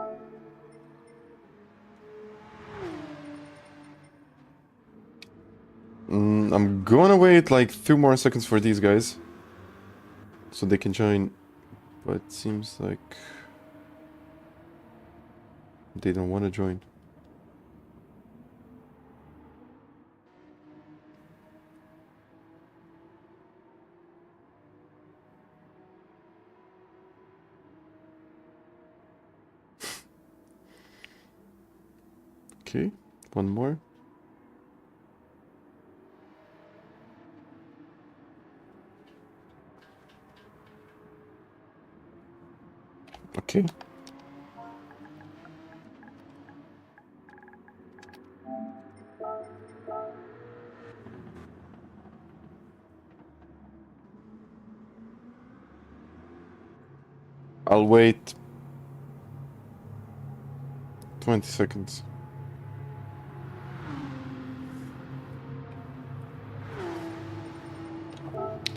I'm gonna wait like 2 more seconds for these guys. So they can join. But it seems like... they don't want to join. Okay, one more. Okay. I'll wait 20 seconds.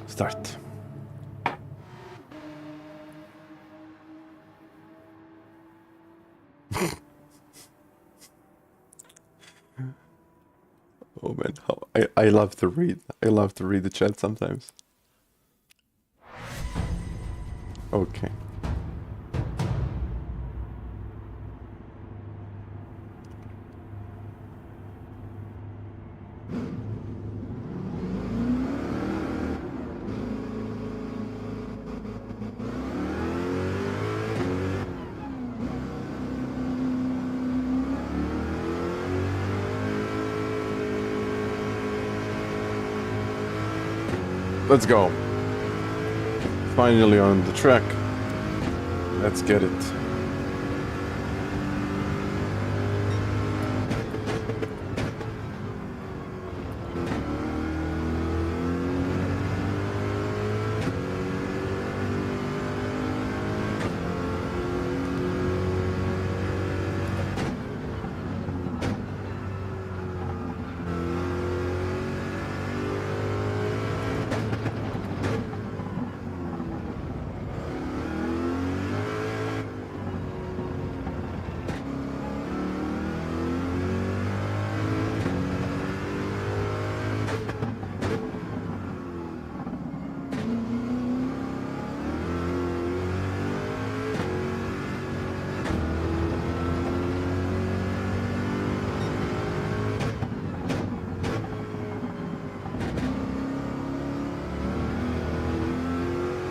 Start. Oh man, how I love to read. I love to read the chat sometimes. Okay. Let's go. Finally on the track. Let's get it.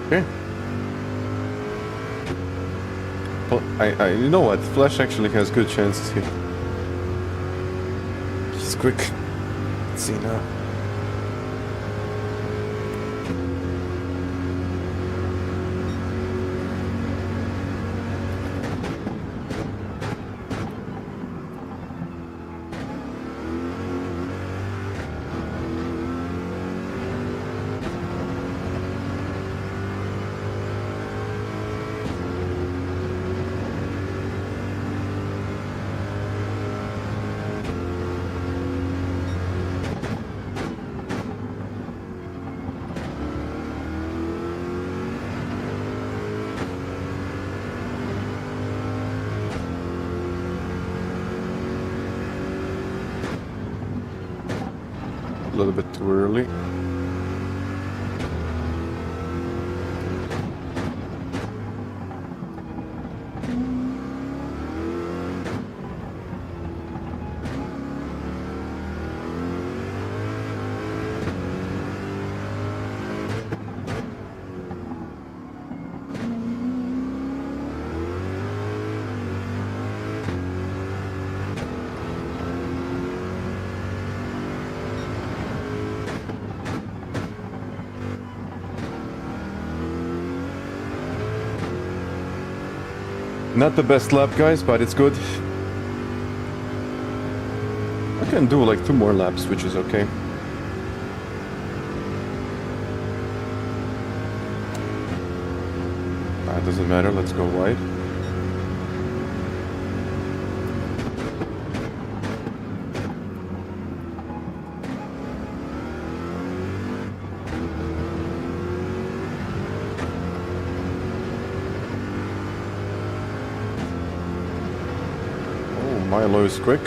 Okay. Well, you know what? Flash actually has good chances here. He's quick. Let's see now. A little bit too early. Not the best lap, guys, but it's good. I can do like 2 more laps, which is okay. Doesn't matter, let's go wide. Oh, Milo is quick.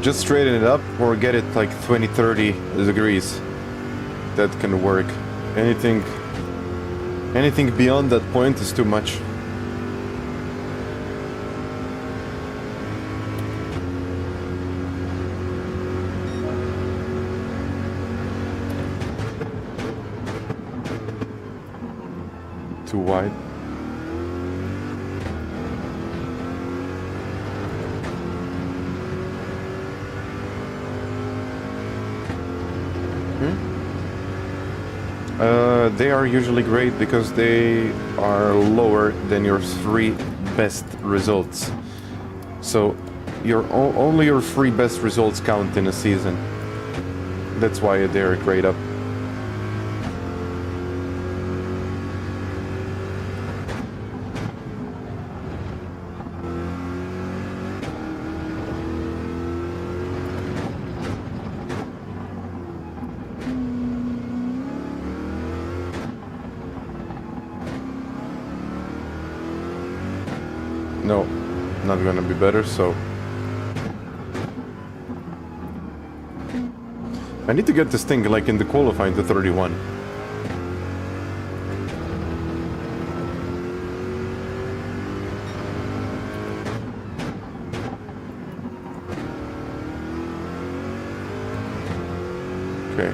Just straighten it up or get it like 20-30 degrees. That can work. Anything beyond that point is too much. Too wide. They are usually great because they are lower than your 3 best results. So only your 3 best results count in a season. That's why they're great up. No, not gonna be better, so... I need to get this thing, like, in the qualifying to 31. Okay.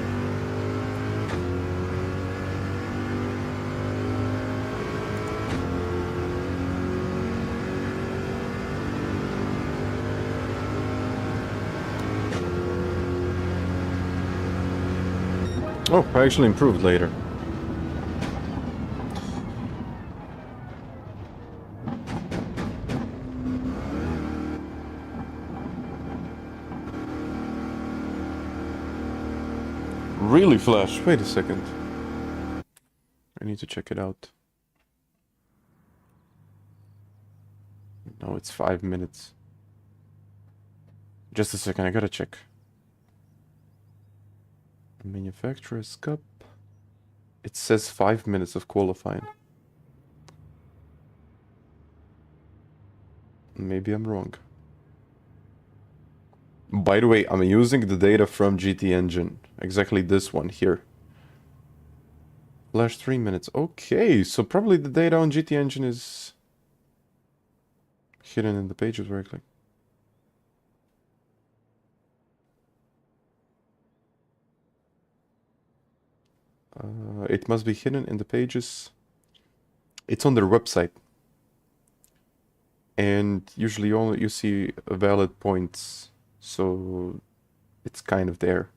Oh, I actually improved later. Really flash. Wait a second. I need to check it out. No, it's 5 minutes. Just a second, I gotta check. Manufacturer's Cup. It says 5 minutes of qualifying. Maybe I'm wrong. By the way, I'm using the data from GT Engine. Exactly this one here. Flash 3 minutes. Okay, so probably the data on GT Engine is hidden in the pages where I click. It must be hidden in the pages. It's on their website. And usually only you see valid points. So it's kind of there.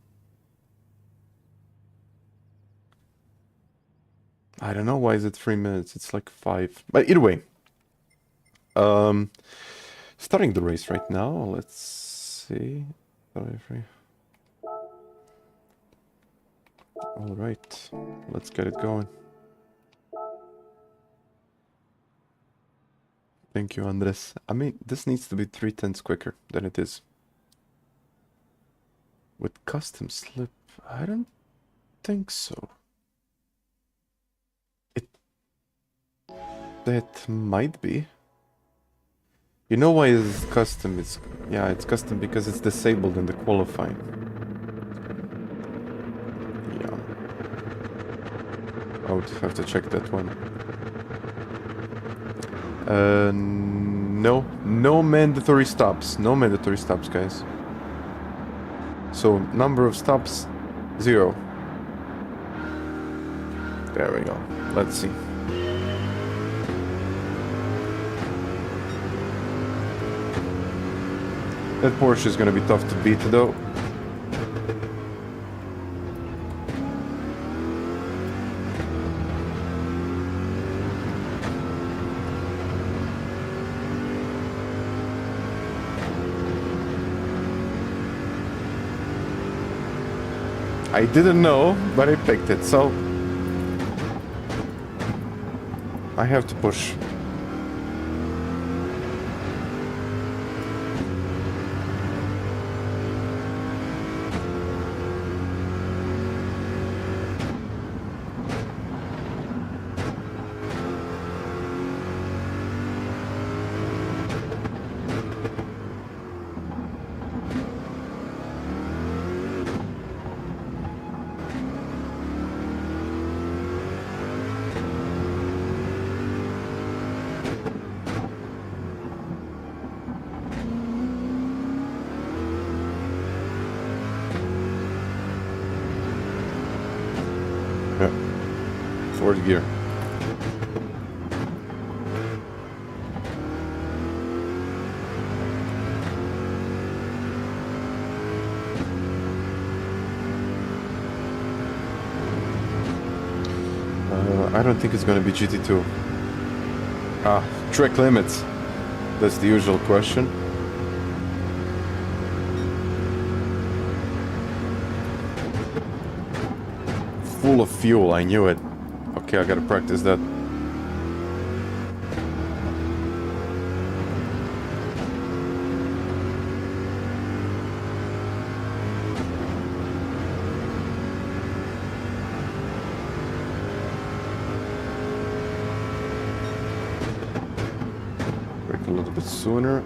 I don't know why is it 3 minutes. It's like 5. But either way. Starting the race right now. Let's see. All right, let's get it going. Thank you, Andres. I mean, this needs to be 3/10 quicker than it is. With custom slip, I don't think so. That might be. You know why it's custom? Yeah, it's custom because it's disabled in the qualifying. Yeah. I would have to check that one. No mandatory stops. No mandatory stops, guys. So, number of stops, 0. There we go. Let's see. That Porsche is gonna be tough to beat, though. I didn't know, but I picked it, so I have to push. Fourth gear. I don't think it's going to be GT2. Track limits. That's the usual question. Full of fuel, I knew it. Okay, I gotta practice that. Brake a little bit sooner.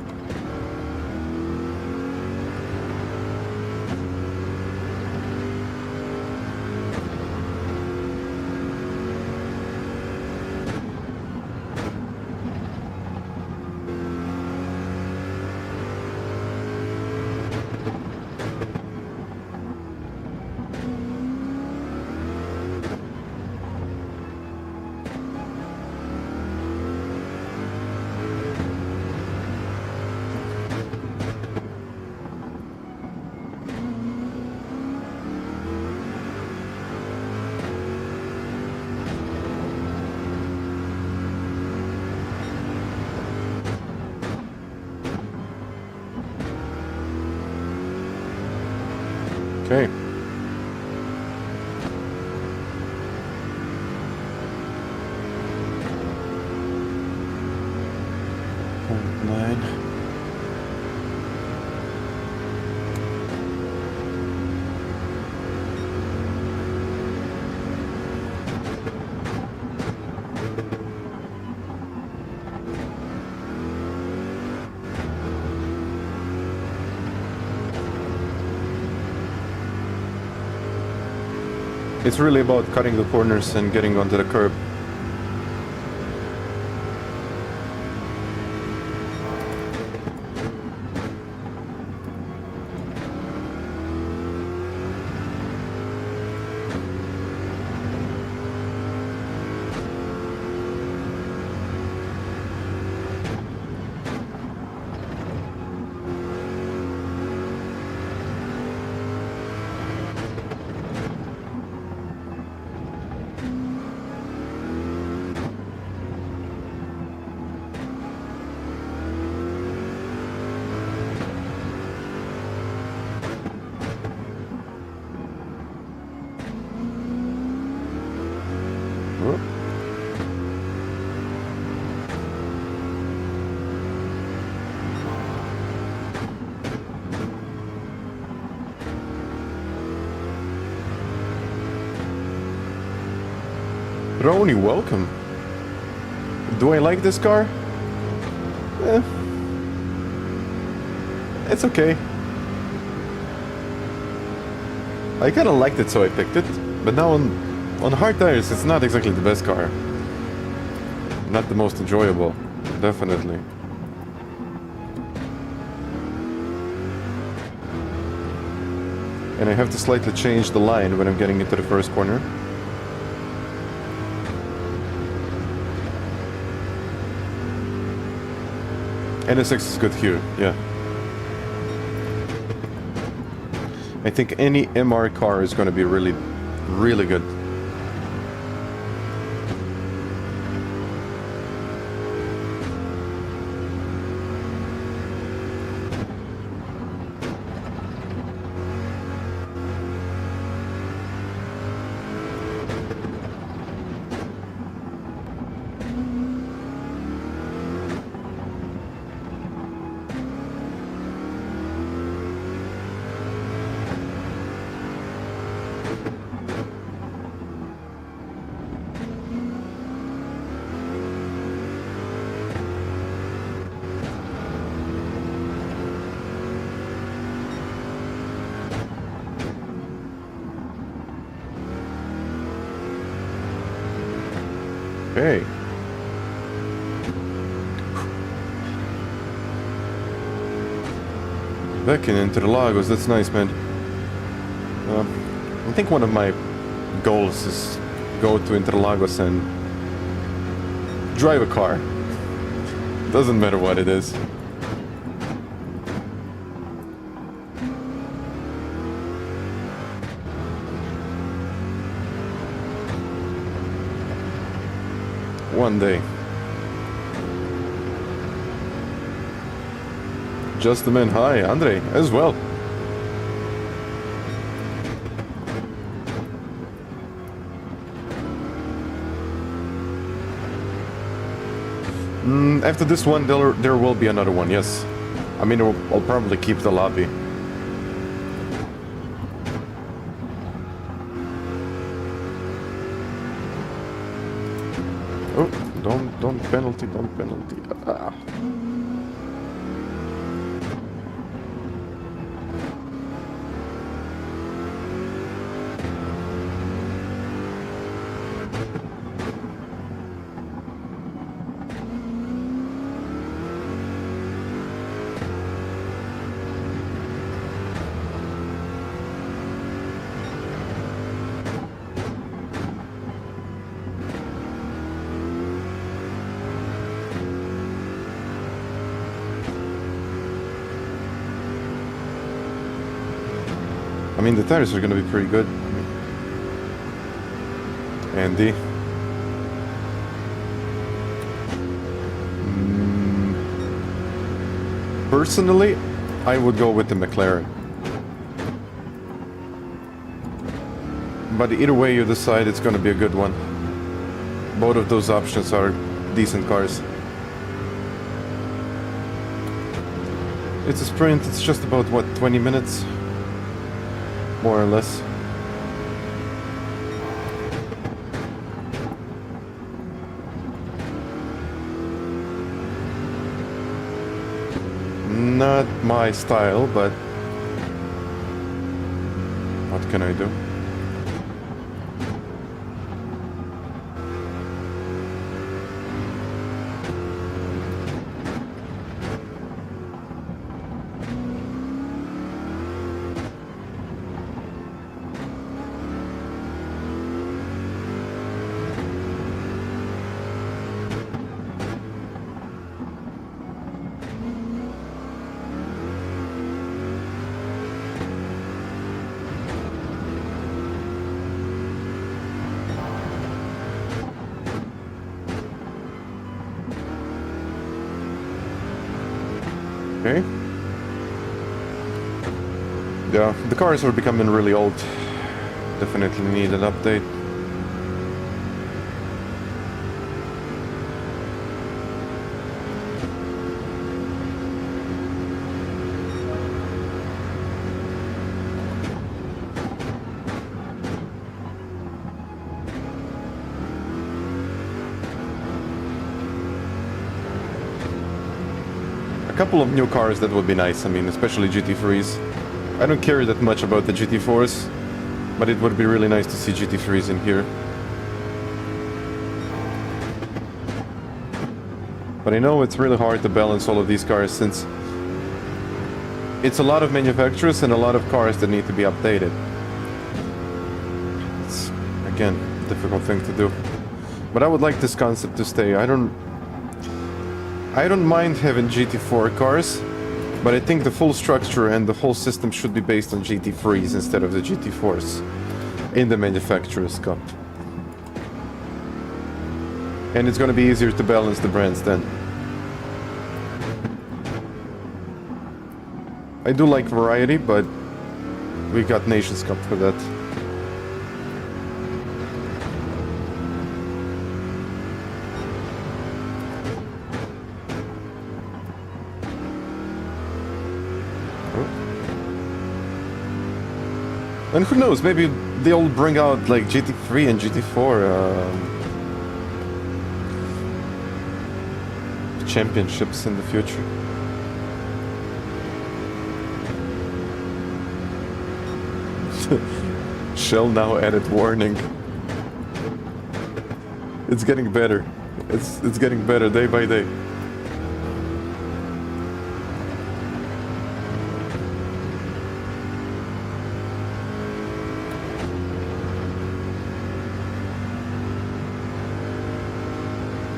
Okay. .9. It's really about cutting the corners and getting onto the curb. Roni, welcome. Do I like this car? It's okay. I kinda liked it, so I picked it. But now on hard tires, it's not exactly the best car. Not the most enjoyable, definitely. And I have to slightly change the line when I'm getting into the first corner. NSX is good here, yeah. I think any MR car is going to be really, really good. Okay. Back in Interlagos, that's nice, man. I think one of my goals is go to Interlagos and drive a car. Doesn't matter what it is. One day. Just the man. Hi, Andre, as well. After this one, there will be another one, yes. I mean, I'll probably keep the lobby. Oh, don't penalty, don't penalty. Ah. I mean, the tires are going to be pretty good. Andy. Personally, I would go with the McLaren. But either way you decide, it's going to be a good one. Both of those options are decent cars. It's a sprint, it's just about, what, 20 minutes? More or less. Not my style, but what can I do? Okay. Yeah, the cars are becoming really old. Definitely need an update. couple of new cars, that would be nice. I mean, especially GT3s. I don't care that much about the GT4s, but it would be really nice to see GT3s in here. But I know it's really hard to balance all of these cars since it's a lot of manufacturers and a lot of cars that need to be updated. It's, again, a difficult thing to do. But I would like this concept to stay. I don't mind having GT4 cars, but I think the full structure and the whole system should be based on GT3s instead of the GT4s in the manufacturer's cup. And it's gonna be easier to balance the brands then. I do like variety, but we got Nations Cup for that. And who knows, maybe they'll bring out like GT3 and GT4 championships in the future. Shell now added warning. It's getting better. It's getting better day by day.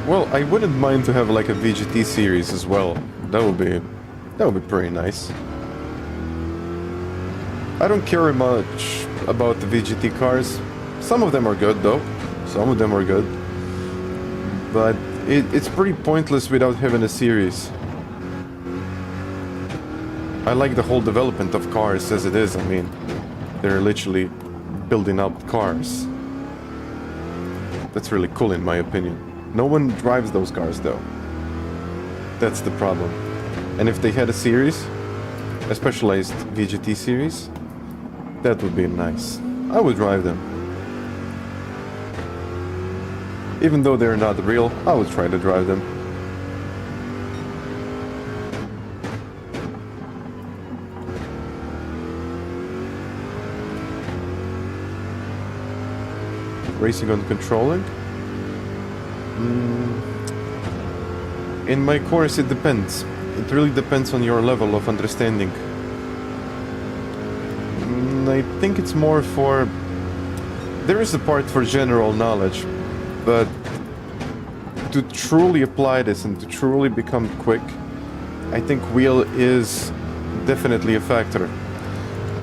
Well, I wouldn't mind to have like a VGT series as well. That would be pretty nice. I don't care much about the VGT cars. Some of them are good though. Some of them are good. But it's pretty pointless without having a series. I like the whole development of cars as it is. I mean, they're literally building up cars. That's really cool in my opinion. No one drives those cars though. That's the problem. And if they had a series, a specialized VGT series, that would be nice. I would drive them. Even though they're not real, I would try to drive them. Racing on controlling? In my course it depends. It really depends on your level of understanding. I think it's more for... There is a part for general knowledge, but to truly apply this and to truly become quick, I think wheel is definitely a factor.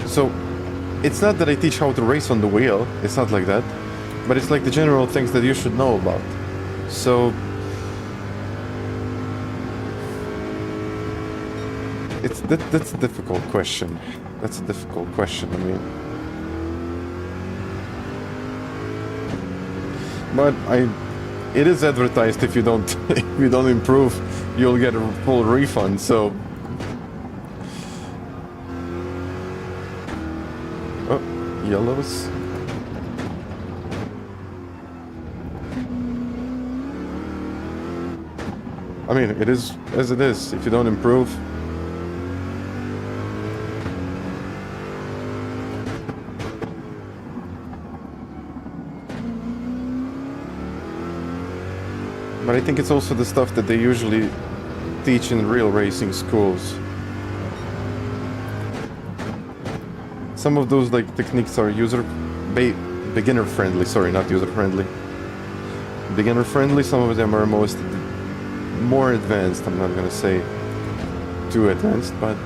So, it's not that I teach how to race on the wheel, it's not like that, but it's like the general things that you should know about. So, that's a difficult question. That's a difficult question, I mean. But it is advertised if you don't improve, you'll get a full refund, so. Oh, yellows. I mean, it is as it is. If you don't improve. But I think it's also the stuff that they usually teach in real racing schools. Some of those like techniques are beginner friendly, sorry, not user friendly. Beginner friendly, some of them are more advanced. I'm not gonna say too advanced, but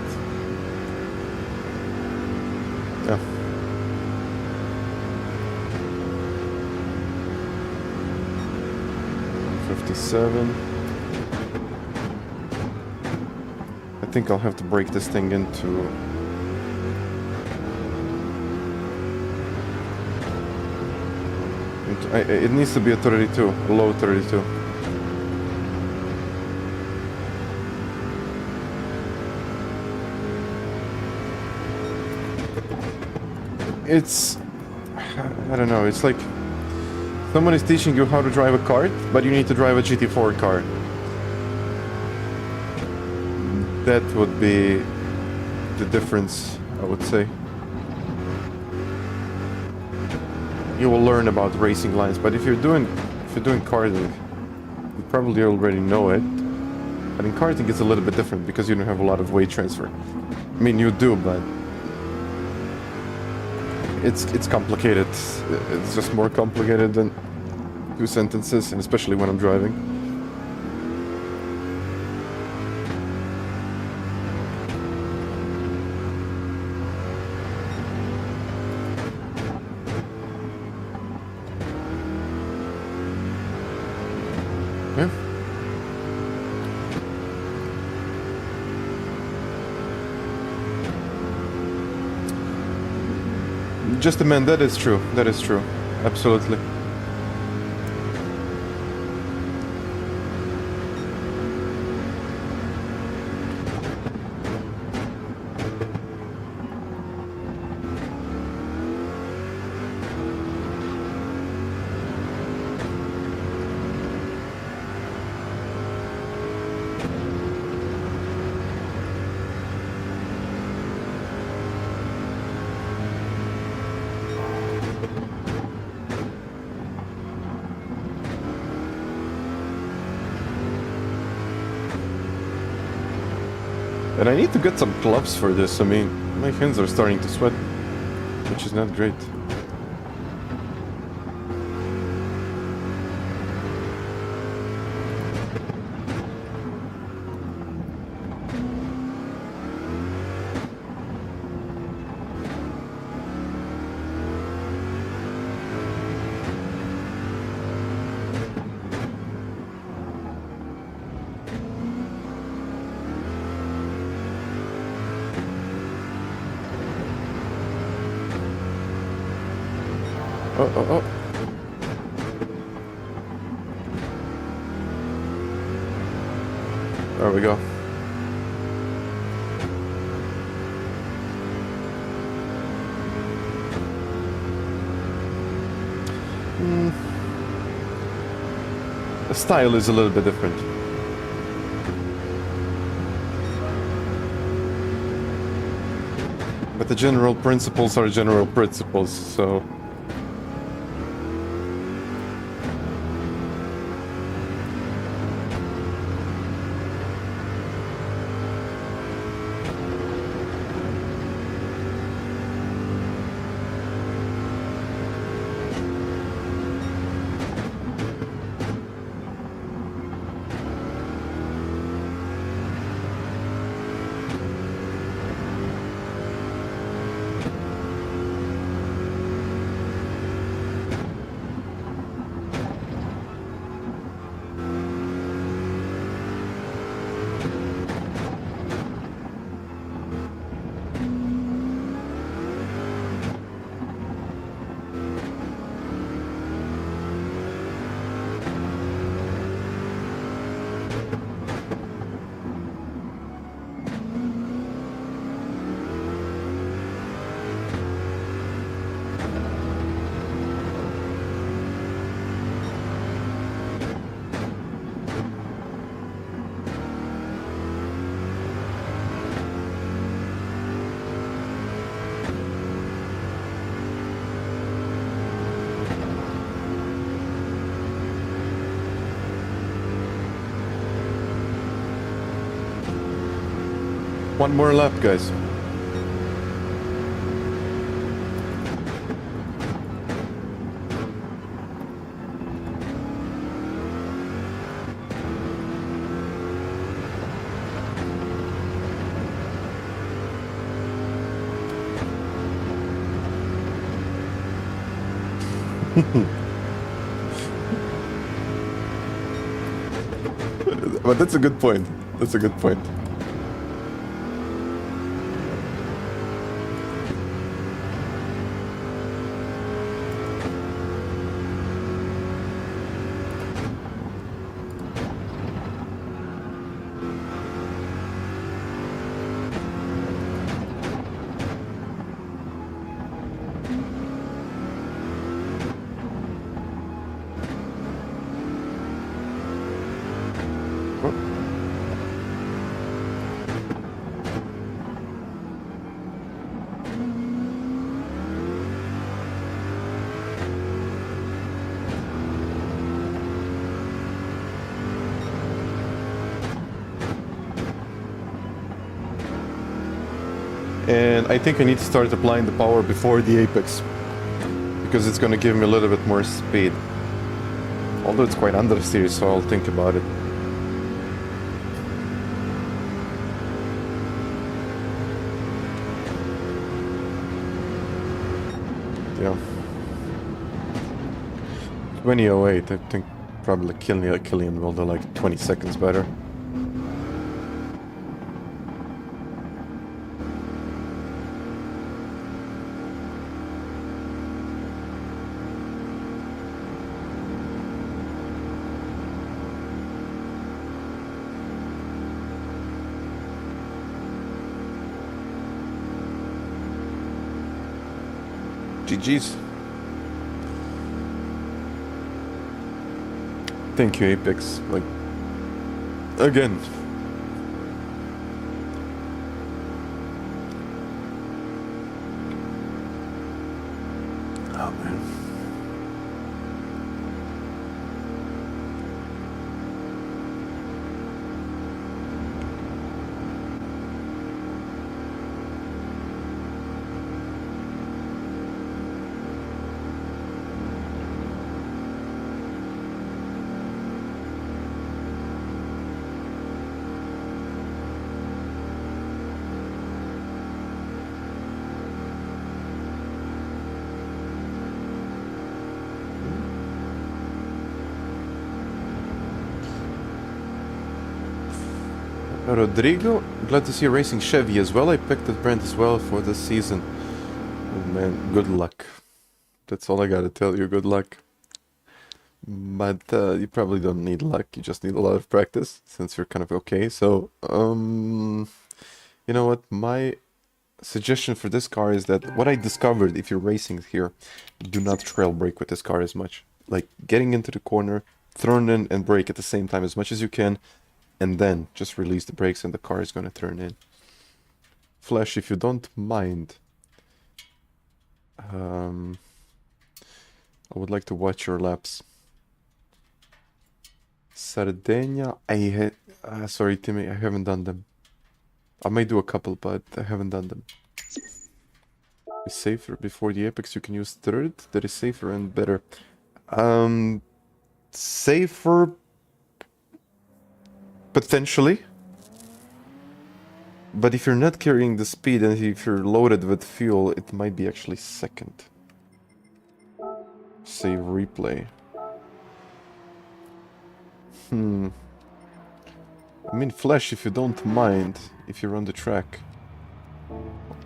yeah. I think I'll have to break this thing into... it needs to be a 32, a low 32. It's... I don't know, it's like... Someone is teaching you how to drive a kart, but you need to drive a GT4 car. That would be the difference, I would say. You will learn about racing lines, but if you're doing karting, you probably already know it. But in karting, it's a little bit different because you don't have a lot of weight transfer. I mean, you do, but it's complicated. It's just more complicated than two sentences, and especially when I'm driving. Yeah. Just a man, that is true. That is true. Absolutely. And I need to get some gloves for this. I mean, my hands are starting to sweat, which is not great. Oh. There we go. The style is a little bit different. But the general principles are general principles, so... One more lap, guys. But that's a good point. That's a good point. And I think I need to start applying the power before the apex, because it's gonna give me a little bit more speed. Although it's quite understeer, so I'll think about it. Yeah. 2008, I think probably Killian will do like 20 seconds better. GG's. Thank you, Apex. Like, again. Oh, man. Rodrigo, glad to see you racing Chevy as well. I picked that brand as well for this season. Oh man, good luck. That's all I gotta tell you, good luck. But you probably don't need luck, you just need a lot of practice, since you're kind of okay. So, you know what, my suggestion for this car is that what I discovered if you're racing here, do not trail brake with this car as much. Like, getting into the corner, turn in and brake at the same time as much as you can, and then just release the brakes and the car is going to turn in. Flash, if you don't mind, I would like to watch your laps. Sardinia, sorry Timmy, I haven't done them. I may do a couple, but I haven't done them. Is safer before the apex, you can use third. That is safer and better. Safer potentially, but if you're not carrying the speed and if you're loaded with fuel, it might be actually second. Save replay. I mean, Flash, if you don't mind, if you're on the track.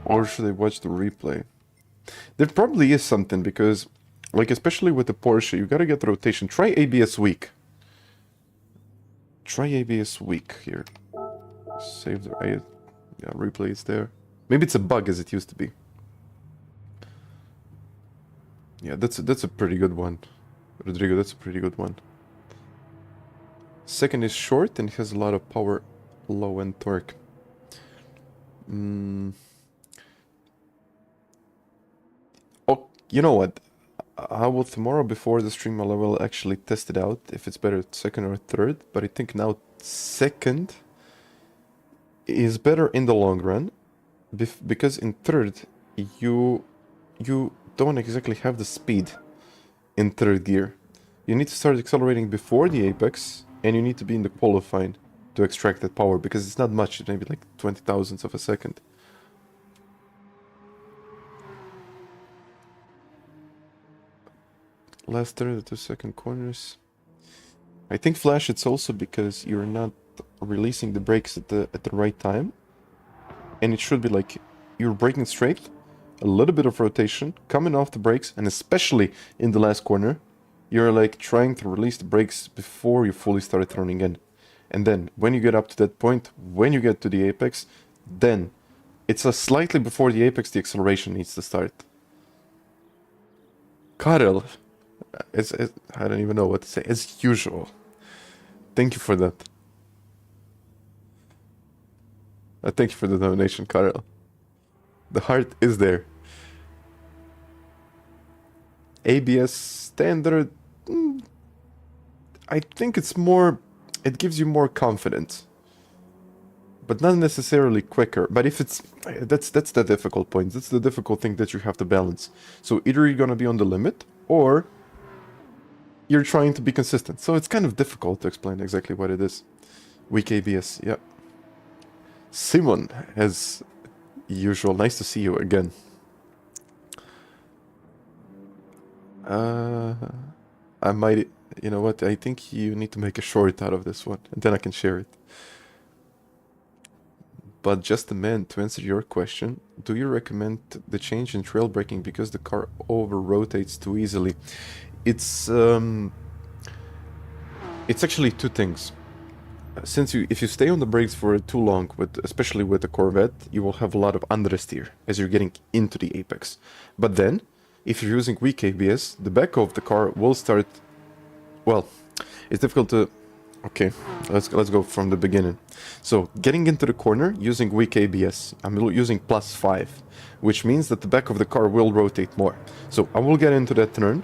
Or should I watch the replay? There probably is something, because, like, especially with the Porsche, you gotta get the rotation. Try ABS weak. Try ABS weak here. Save the... yeah, replay is there. Maybe it's a bug as it used to be. Yeah, that's a pretty good one. Rodrigo, that's a pretty good one. Second is short and has a lot of power, low end torque. Oh, you know what? I will tomorrow before the stream I will actually test it out if it's better second or third, but I think now second is better in the long run, because in third you don't exactly have the speed in third gear. You need to start accelerating before the apex, and you need to be in the qualifying to extract that power, because it's not much, it may be like 20 thousandths of a second. Last third, the 2 second corners. I think Flash, it's also because you're not releasing the brakes at the right time, and it should be like you're braking straight, a little bit of rotation, coming off the brakes, and especially in the last corner, you're like trying to release the brakes before you fully start turning in. And then when you get up to that point, when you get to the apex, then it's a slightly before the apex the acceleration needs to start. Karel, I don't even know what to say. As usual. Thank you for that. Thank you for the donation, Karel. The heart is there. ABS standard, I think it's more, it gives you more confidence. but not necessarily quicker. But if it's, that's the difficult point. That's the difficult thing that you have to balance. So either you're gonna be on the limit, or you're trying to be consistent. So it's kind of difficult to explain exactly what it is. Weak ABS, yeah. Simon, as usual, nice to see you again. I might, you know what, I think you need to make a short out of this one, and then I can share it. But just a minute, to answer your question, do you recommend the change in trail braking because the car over-rotates too easily? It's actually two things. Since if you stay on the brakes for too long, especially with the Corvette, you will have a lot of understeer as you're getting into the apex. But then, if you're using weak ABS, the back of the car will start... Well, it's difficult to... Okay, let's go from the beginning. So, getting into the corner using weak ABS, I'm using +5, which means that the back of the car will rotate more. So, I will get into that turn,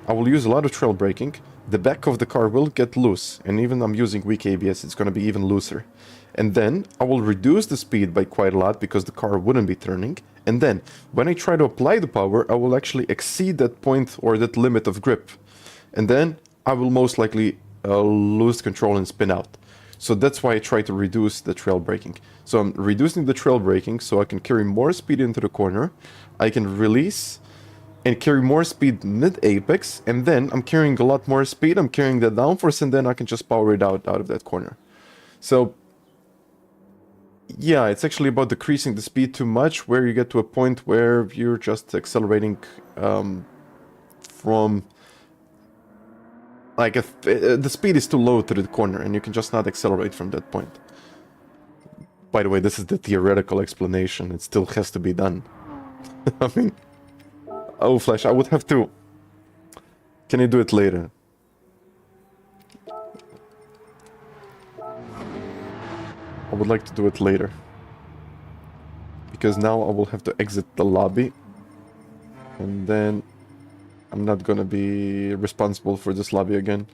I will use a lot of trail braking, the back of the car will get loose, and even I'm using weak ABS, it's going to be even looser. And then, I will reduce the speed by quite a lot because the car wouldn't be turning, and then, when I try to apply the power, I will actually exceed that point or that limit of grip. And then, I will most likely lose control and spin out. So that's why I try to reduce the trail braking. So I'm reducing the trail braking so I can carry more speed into the corner. I can release and carry more speed mid-apex, and then I'm carrying a lot more speed, I'm carrying the downforce, and then I can just power it out of that corner. So yeah, it's actually about decreasing the speed too much, where you get to a point where you're just accelerating from... Like, the speed is too low to the corner, and you can just not accelerate from that point. By the way, this is the theoretical explanation. It still has to be done. I mean... Oh, Flash, I would have to... Can you do it later? I would like to do it later. Because now I will have to exit the lobby. And then... I'm not gonna be responsible for this lobby again.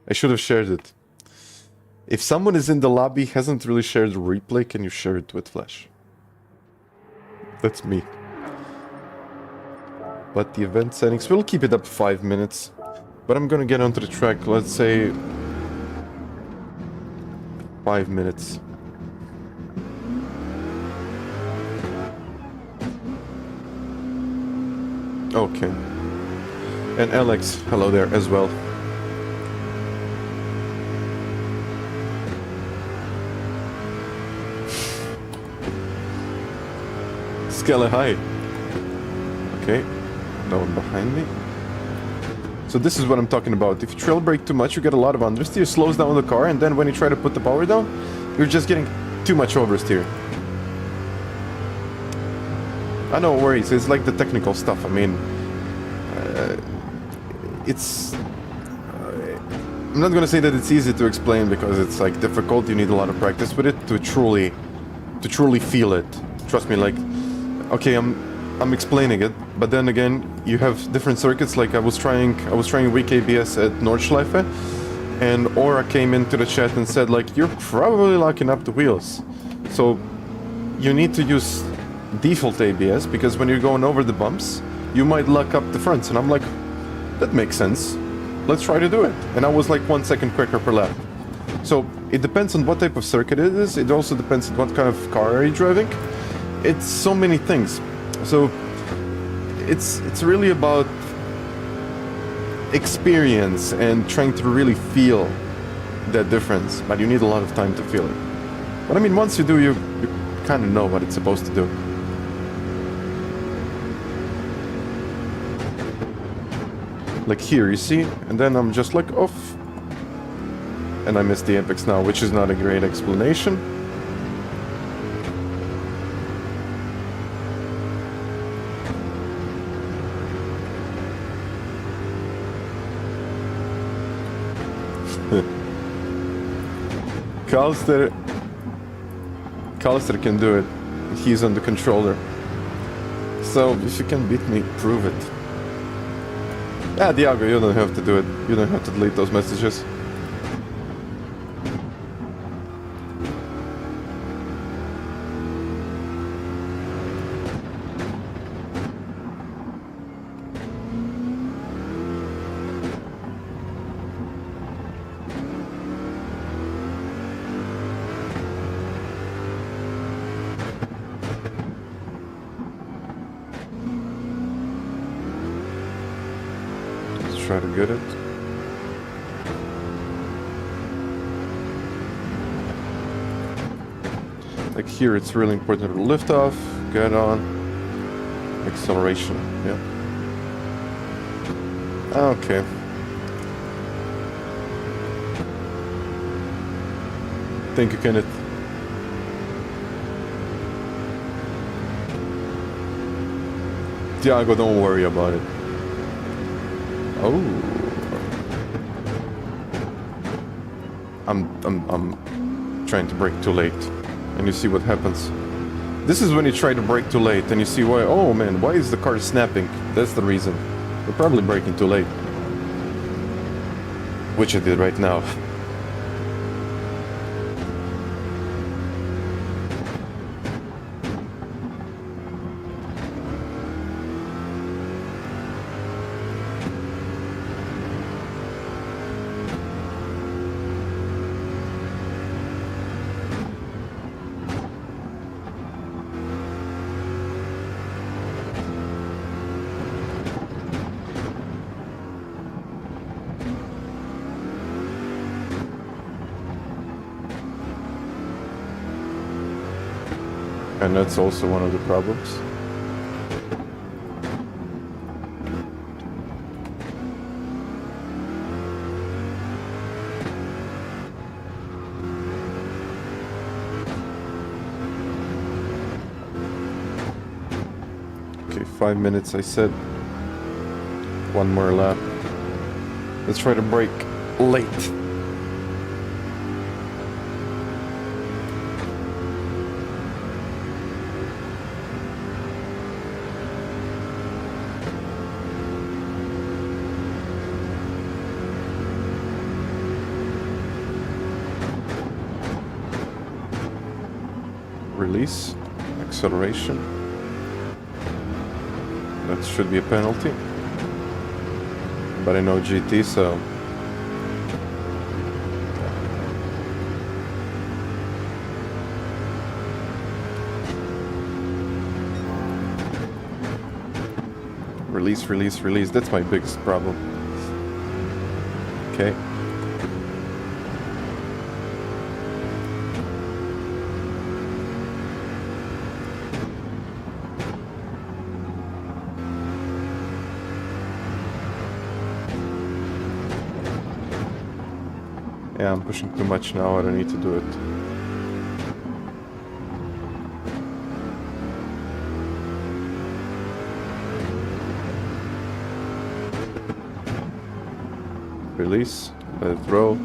I should have shared it. If someone is in the lobby, hasn't really shared the replay, can you share it with Flash? That's me. But the event settings, we'll keep it up 5 minutes. But I'm gonna get onto the track, let's say... 5 minutes. Okay. And Alex, hello there as well. Skele, hi. Okay, no one behind me. So this is what I'm talking about. If you trail brake too much, you get a lot of understeer, slows down the car, and then when you try to put the power down, you're just getting too much oversteer. I know, worries, it's like the technical stuff, I mean... it's... I'm not gonna say that it's easy to explain because it's like difficult, you need a lot of practice with it to truly feel it. Trust me, like, okay, I'm explaining it, but then again, you have different circuits, like I was trying weak ABS at Nordschleife, and Aura came into the chat and said like, you're probably locking up the wheels. So, you need to use default ABS, because when you're going over the bumps, you might lock up the fronts, and I'm like, that makes sense. Let's try to do it. And I was like 1 second quicker per lap. So it depends on what type of circuit it is. It also depends on what kind of car are you driving. It's so many things. So it's really about experience and trying to really feel that difference. But you need a lot of time to feel it. But I mean, once you do, you kind of know what it's supposed to do. Like here, you see? And then I'm just like off. And I missed the apex now, which is not a great explanation. Callister can do it. He's on the controller. So if you can beat me, prove it. Yeah, Tiago, you don't have to do it. You don't have to delete those messages. try to get it. Like here, it's really important to lift off, get on, acceleration, yeah. Okay. Thank you, Kenneth. Tiago, don't worry about it. Oh. I'm trying to brake too late. And you see what happens. This is when you try to brake too late and you see why, oh man, why is the car snapping? That's the reason. We're probably braking too late. Which I did right now. And that's also one of the problems. Okay, 5 minutes I said. One more lap. Let's try to brake late. Release, acceleration. That should be a penalty. But I know GT, so... Release, release, release. That's my biggest problem. Okay. Yeah, I'm pushing too much now, I don't need to do it. Release, let it roll.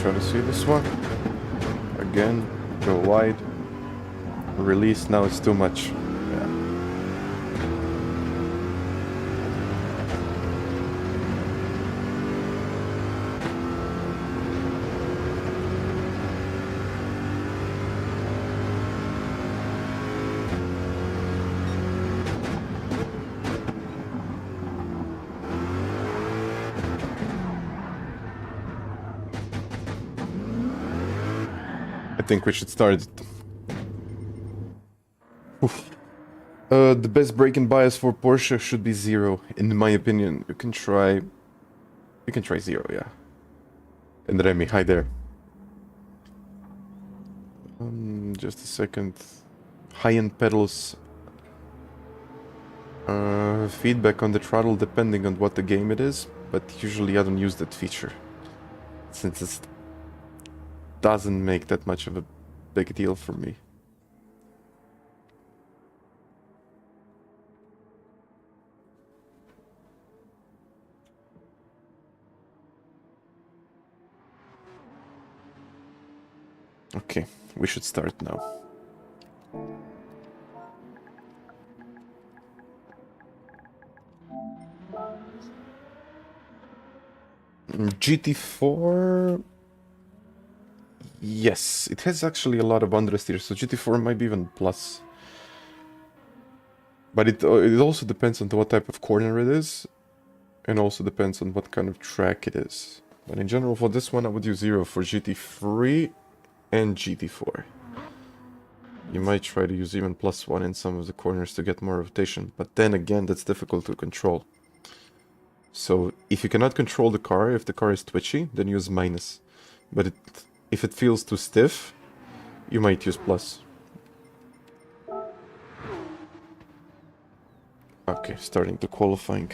Try to see this one again, go wide, release. Now it's too much. Yeah. I think we should start. Oof. The best braking bias for Porsche should be 0, in my opinion. You can try 0, yeah. And Remy, hi there. Just a second. High-end pedals. Feedback on the throttle depending on what the game it is, but usually I don't use that feature, since it doesn't make that much of a big deal for me. Okay, we should start now. GT4... Yes, it has actually a lot of understeer, so GT4 might be even plus. But it also depends on what type of corner it is, and also depends on what kind of track it is. But in general, for this one, I would use 0 for GT3 and GT4. You might try to use even +1 in some of the corners to get more rotation, but then again, that's difficult to control. So if you cannot control the car, if the car is twitchy, then use -. But if it feels too stiff, you might use +. Okay, starting the qualifying.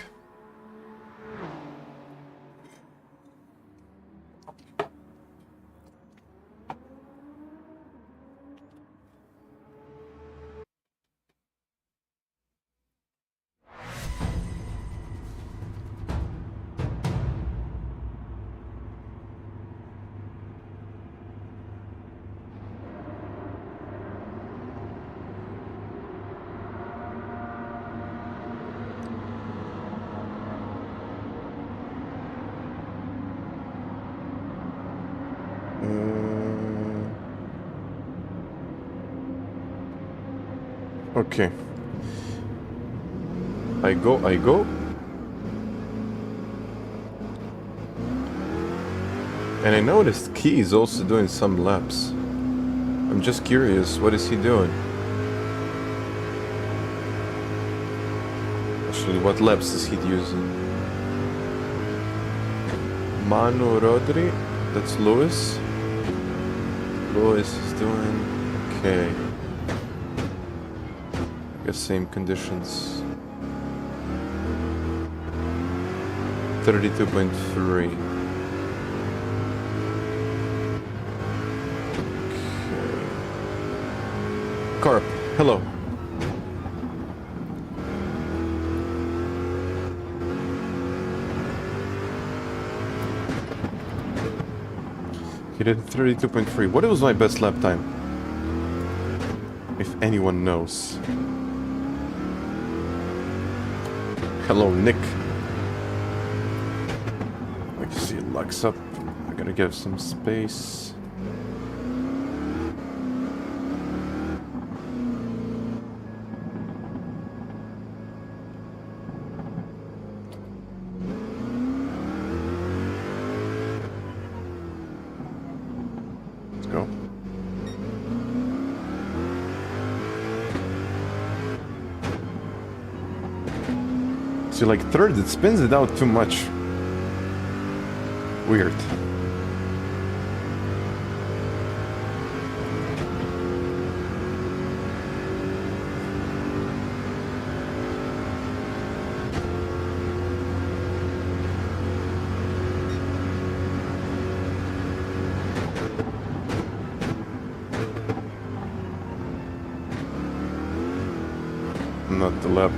Okay. I go. And I noticed Key is also doing some laps. I'm just curious, what is he doing? Actually, what laps is he using? Manu Rodri, that's Lewis. Lewis is doing okay. I guess same conditions. 32.3. Carp, hello. He did 32.3. What was my best lap time? If anyone knows. Hello, Nick. I can see it locks up. I gotta give some space. See, like third, it spins it out too much. Weird. Not the lap.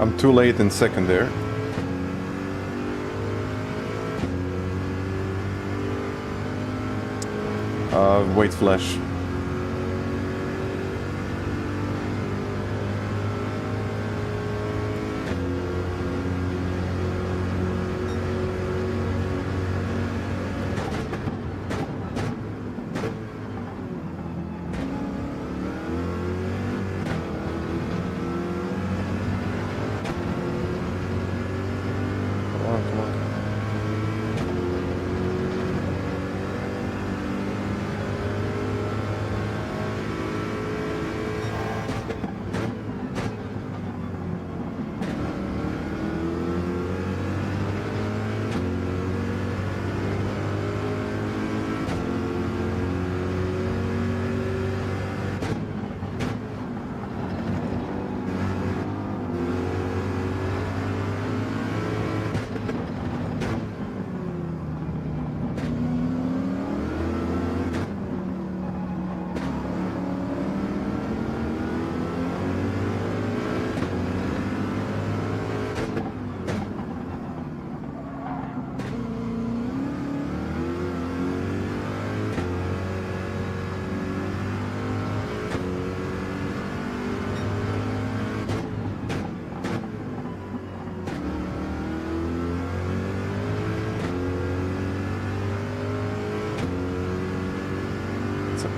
I'm too late in second there. Wait flash.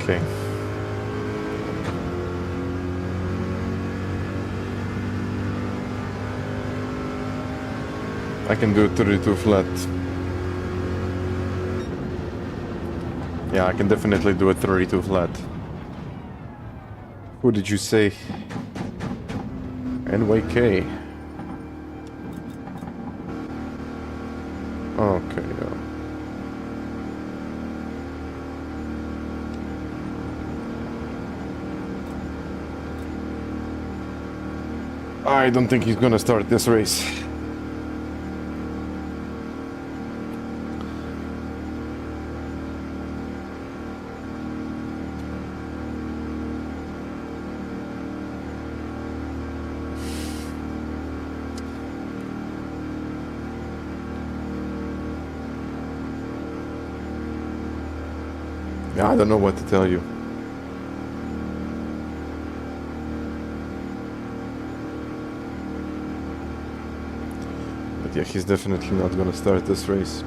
Okay. I can do 32 flat. Yeah, I can definitely do a 32 flat. Who did you say? NYK. Okay, yeah. I don't think he's gonna start this race. I don't know what to tell you. But yeah, he's definitely not gonna start this race.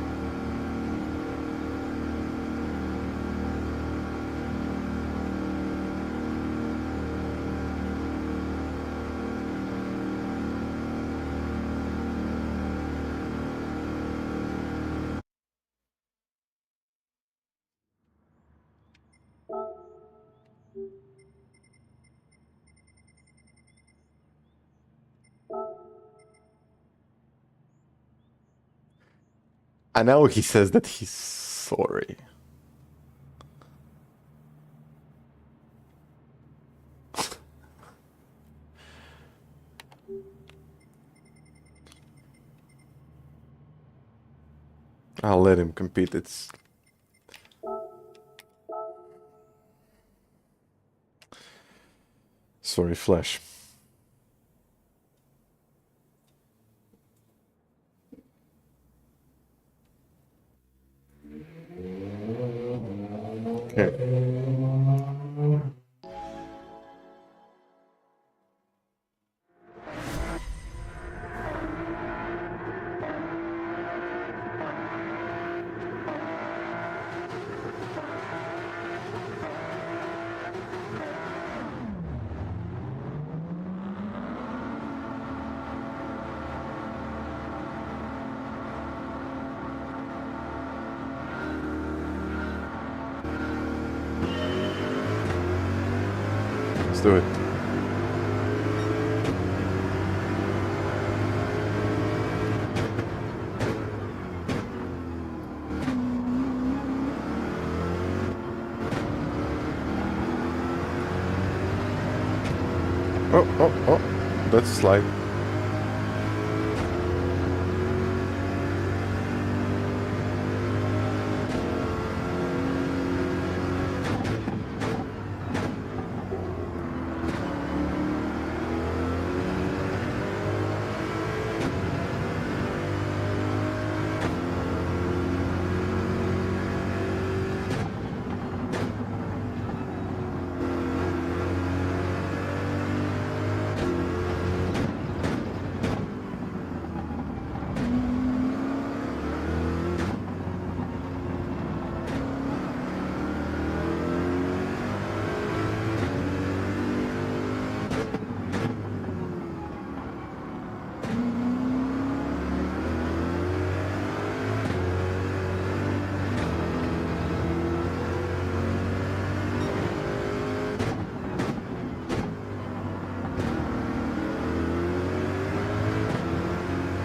And now he says that he's sorry. I'll let him compete. It's... Sorry, Flash. Okay. Let's do it. Oh, that's a slide.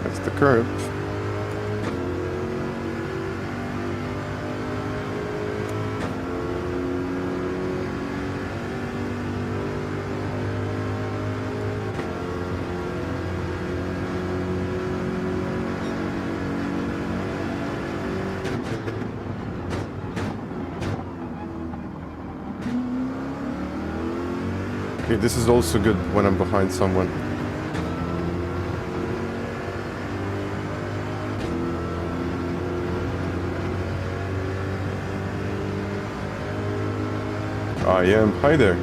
That's the curve. Okay, this is also good when I'm behind someone. I am. Hi there.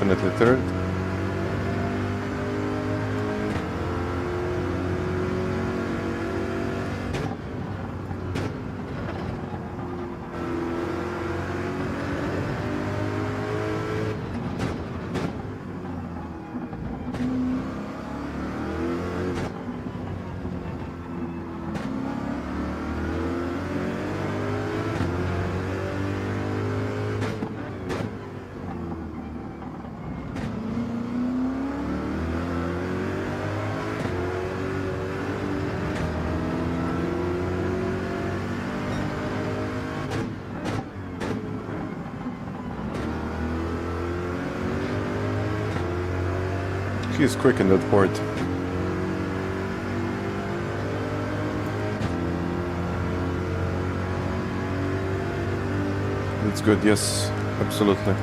definitely third. He's quick in that port. That's good, yes, absolutely.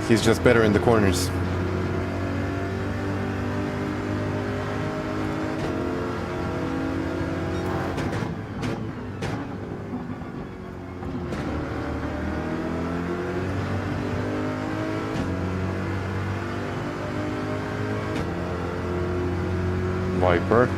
He's just better in the corners. Viper.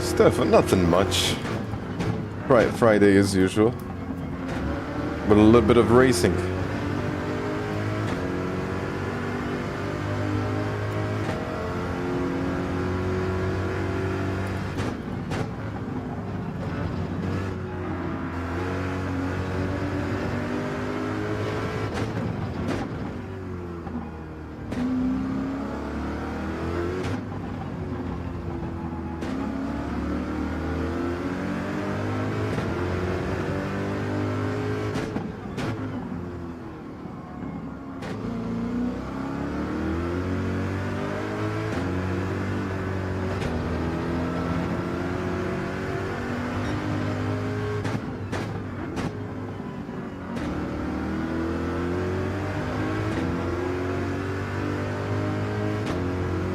Stefan, nothing much. Right, Friday as usual. But a little bit of racing.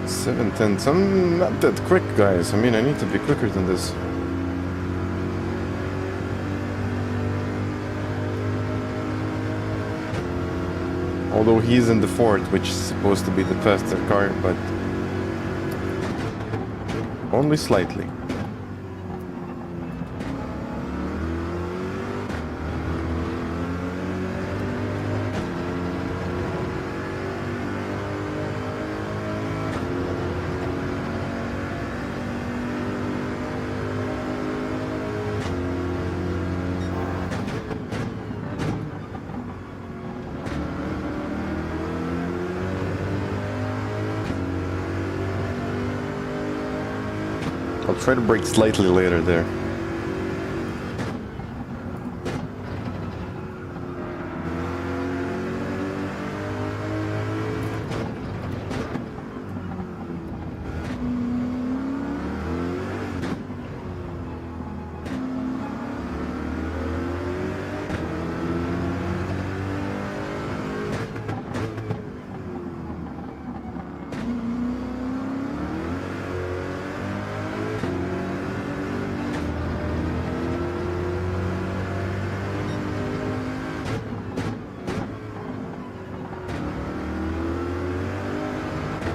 Seven tenths. I'm not that quick, guys. I mean, I need to be quicker than this. Although he's in the fourth, which is supposed to be the faster car, but only slightly. I'll try to brake slightly later there.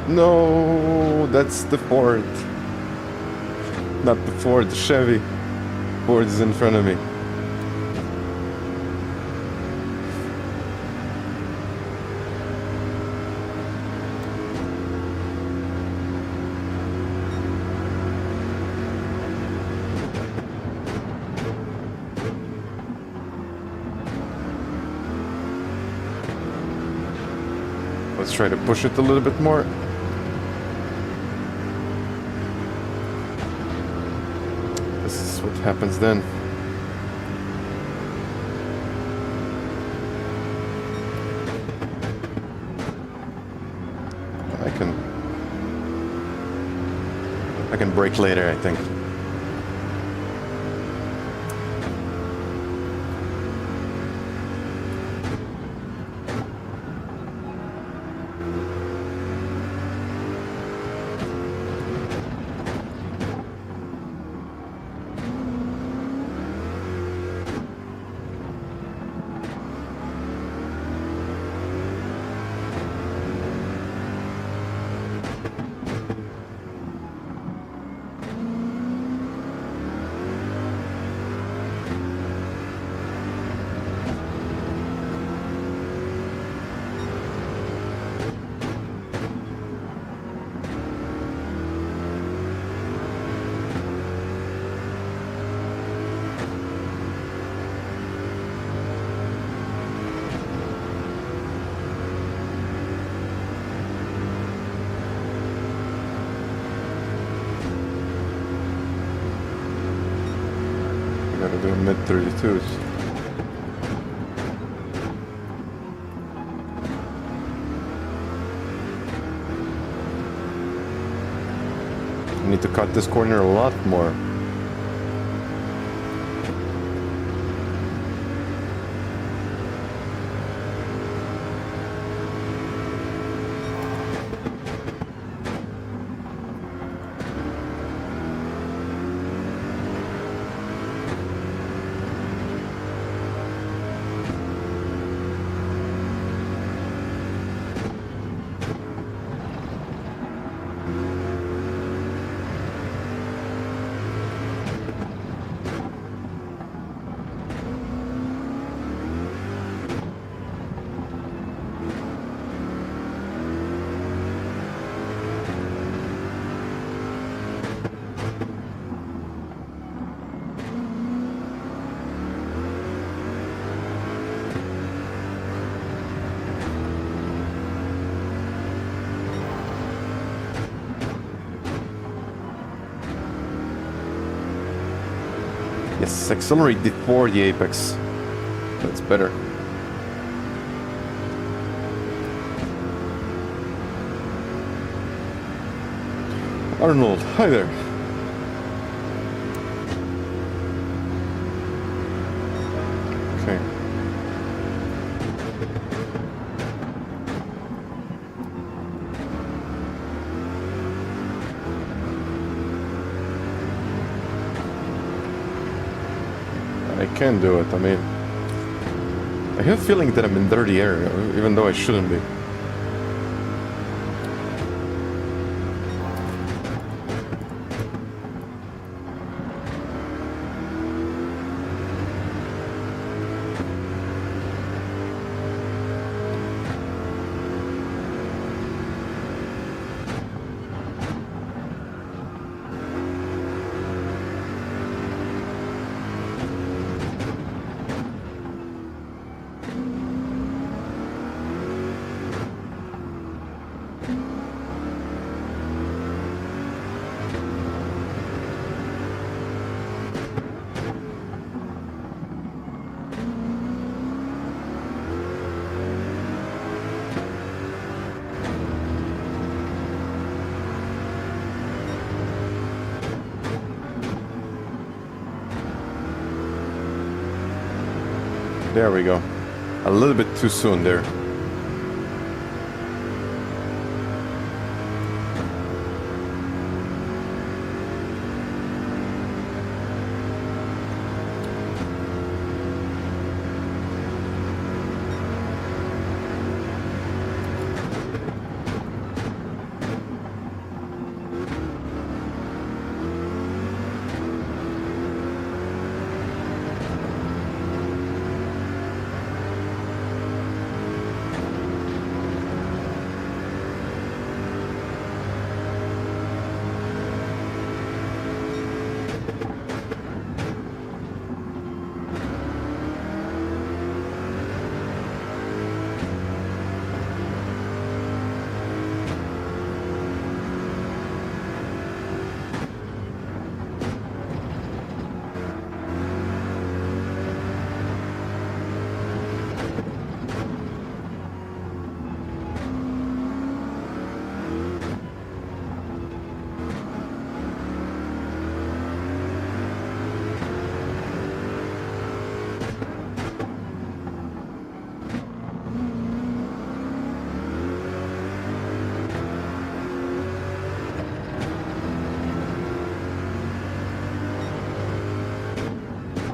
No, that's the Ford. Not the Ford, the Chevy. Ford is in front of me. Let's try to push it a little bit more. This is what happens then. I can brake later, I think. Gotta do mid-32s. I need to cut this corner a lot more. Yes, accelerate before the apex. That's better. Arnold, hi there. Okay. I can do it. I mean, I have a feeling that I'm in dirty air, even though I shouldn't be. There we go. A little bit too soon there.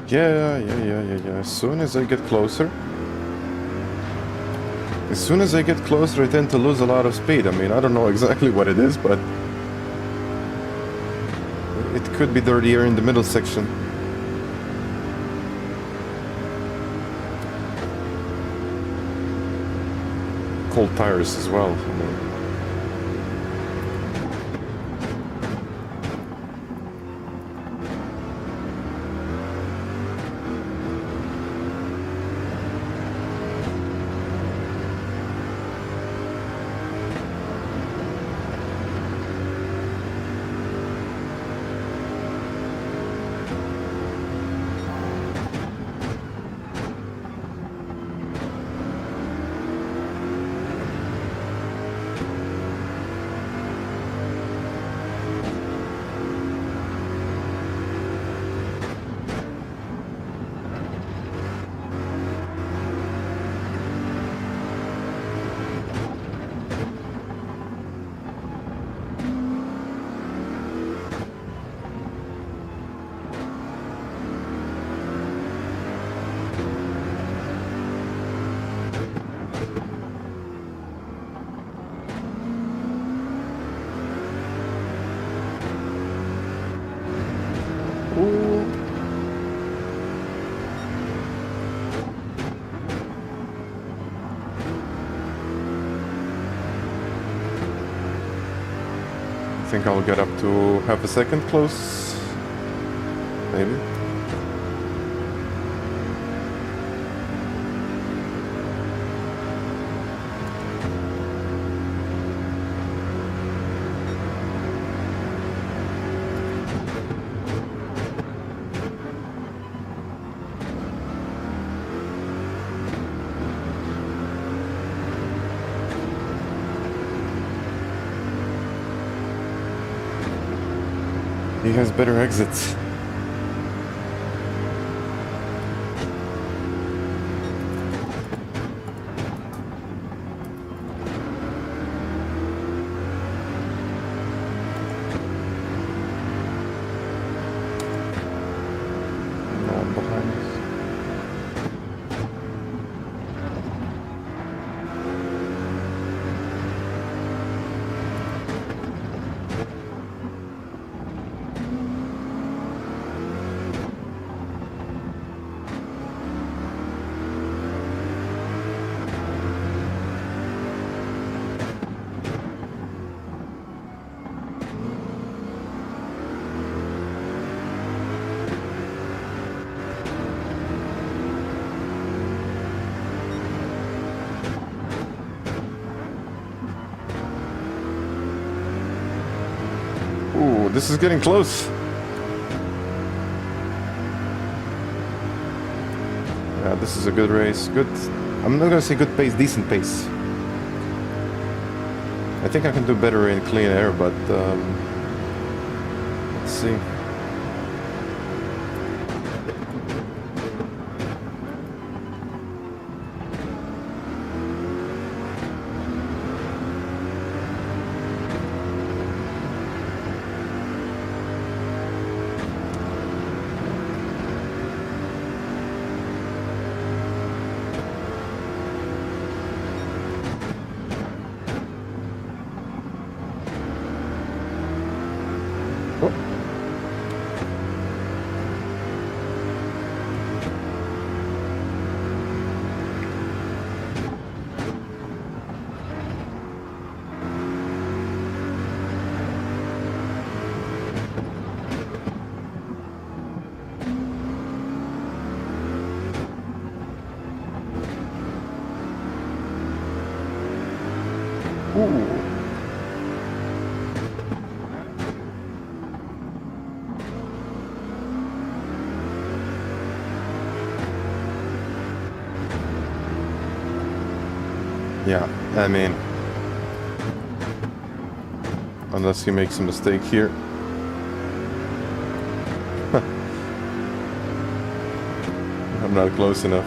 Yeah. As soon as I get closer, I tend to lose a lot of speed. I mean, I don't know exactly what it is, but it could be dirtier in the middle section. Cold tires as well. I mean, I think I'll get up to half a second close, maybe. He has better exits. No one behind us. Ooh, this is getting close. Yeah, this is a good race. Good. I'm not gonna say good pace, decent pace. I think I can do better in clean air, but let's see. Ooh. Yeah, I mean, unless he makes a mistake here. I'm not close enough.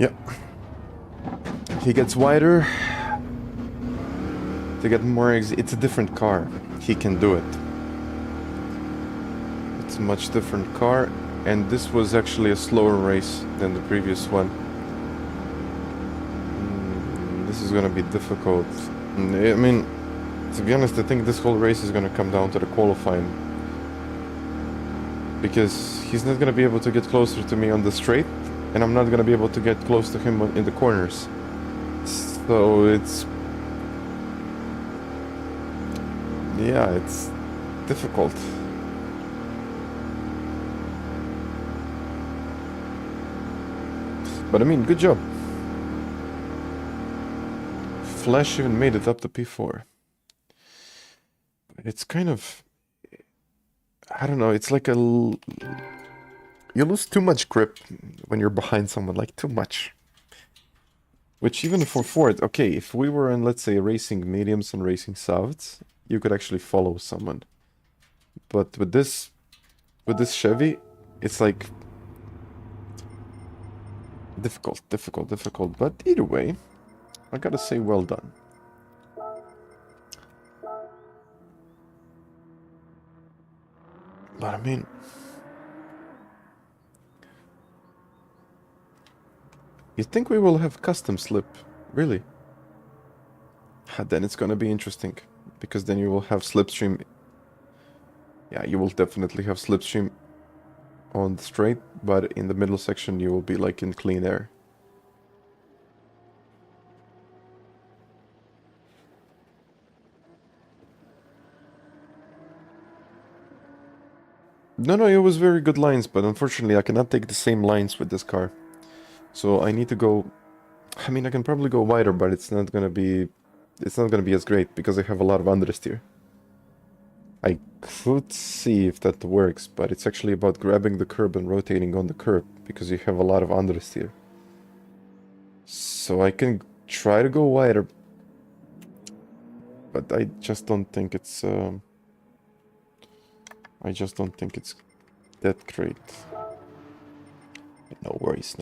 Yeah. He gets wider. To get more it's a different car. He can do it. It's a much different car, and this was actually a slower race than the previous one. This is gonna be difficult. I mean, to be honest, I think this whole race is gonna come down to the qualifying. Because he's not gonna be able to get closer to me on the straight, and I'm not gonna be able to get close to him in the corners. So it's... yeah, it's difficult. But I mean, good job. Flash even made it up to P4. It's kind of... I don't know, it's like a... you lose too much grip when you're behind someone, like too much. Which even for Ford, okay, if we were in, let's say, racing mediums and racing softs, you could actually follow someone. But with this Chevy, it's like... difficult. But either way, I gotta say well done. But I mean... you think we will have custom slip? Really? Then it's gonna be interesting. Because then you will have slipstream... yeah, you will definitely have slipstream on the straight, but in the middle section you will be like in clean air. No, it was very good lines, but unfortunately I cannot take the same lines with this car. So I need to go... I mean, I can probably go wider, but it's not gonna be as great because I have a lot of understeer. I could see if that works, but it's actually about grabbing the curb and rotating on the curb because you have a lot of understeer. So I can try to go wider, but I just don't think it's that great. No worries.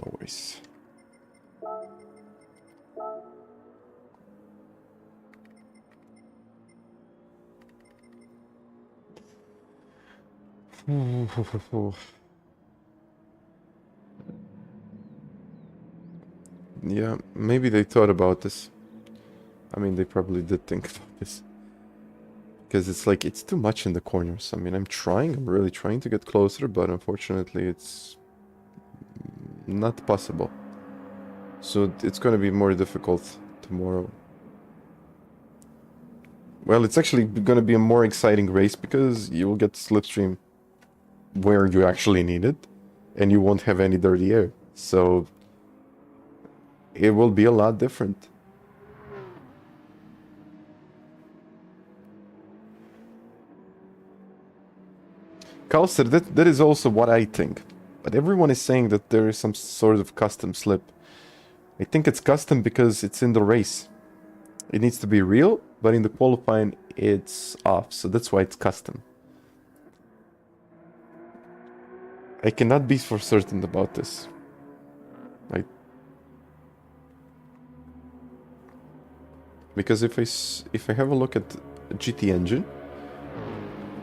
Yeah, maybe they thought about this. I mean, they probably did think about this. Because it's like, it's too much in the corners. I mean, I'm really trying to get closer, but unfortunately it's not possible. So it's gonna be more difficult tomorrow. Well, it's actually gonna be a more exciting race because you will get slipstream where you actually need it, and you won't have any dirty air. So it will be a lot different. Kauser, that is also what I think. But everyone is saying that there is some sort of custom slip. I think it's custom because it's in the race. It needs to be real, but in the qualifying it's off, so that's why it's custom. I cannot be for certain about this. Because if I have a look at GT engine,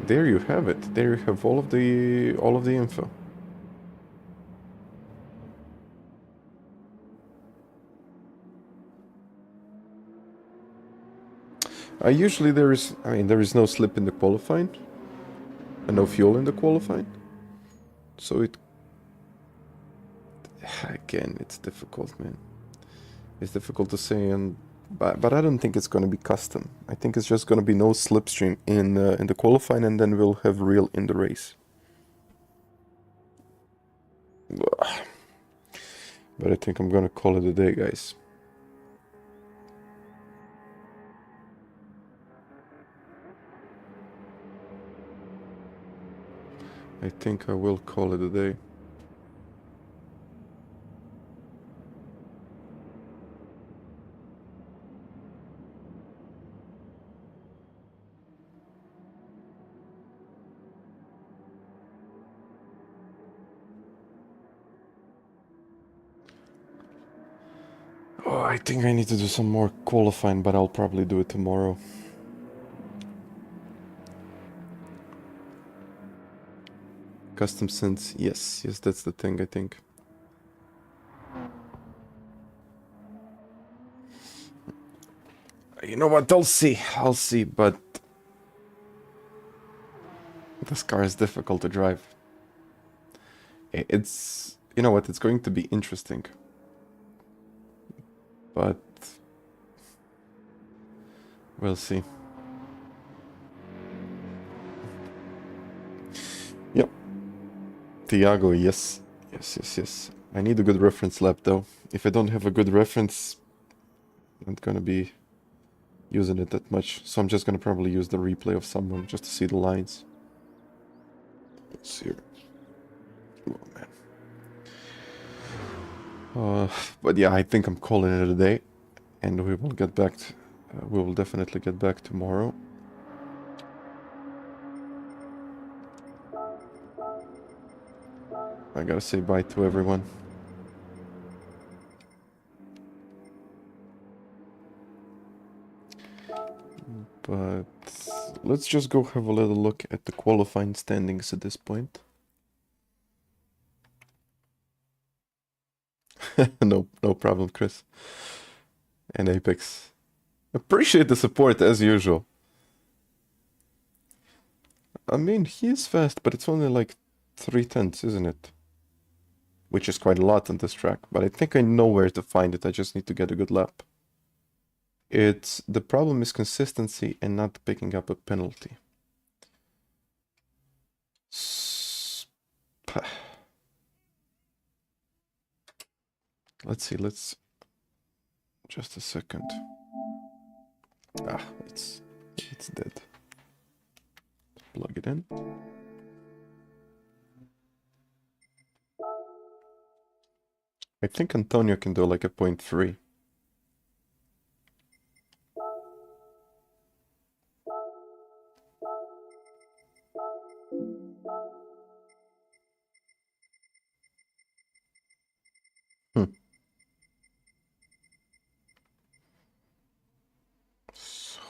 there you have it. There you have all of the info. Usually there is no slip in the qualifying and no fuel in the qualifying. So again, it's difficult, man. It's difficult to say, but I don't think it's going to be custom. I think it's just going to be no slipstream in the qualifying, and then we'll have real in the race. But I think I'm going to call it a day, guys. I think I will call it a day. Oh, I think I need to do some more qualifying, but I'll probably do it tomorrow. Custom synths, yes, that's the thing, I think. You know what, I'll see, but this car is difficult to drive. It's, you know what, it's going to be interesting. But we'll see. Yep. Tiago, yes. Yes. I need a good reference lap though. If I don't have a good reference, I'm not gonna be using it that much. So I'm just gonna probably use the replay of someone just to see the lines. Let's see here. Oh man. But yeah, I think I'm calling it a day, and we will get back. We will definitely get back tomorrow. I gotta say bye to everyone. But let's just go have a little look at the qualifying standings at this point. No problem, Chris. And Apex. Appreciate the support as usual. I mean, he is fast, but it's only like 3/10, isn't it? Which is quite a lot on this track, but I think I know where to find it. I just need to get a good lap. The problem is consistency and not picking up a penalty. Let's see, just a second. It's dead. Plug it in. I think Antonio can do like a 0.3.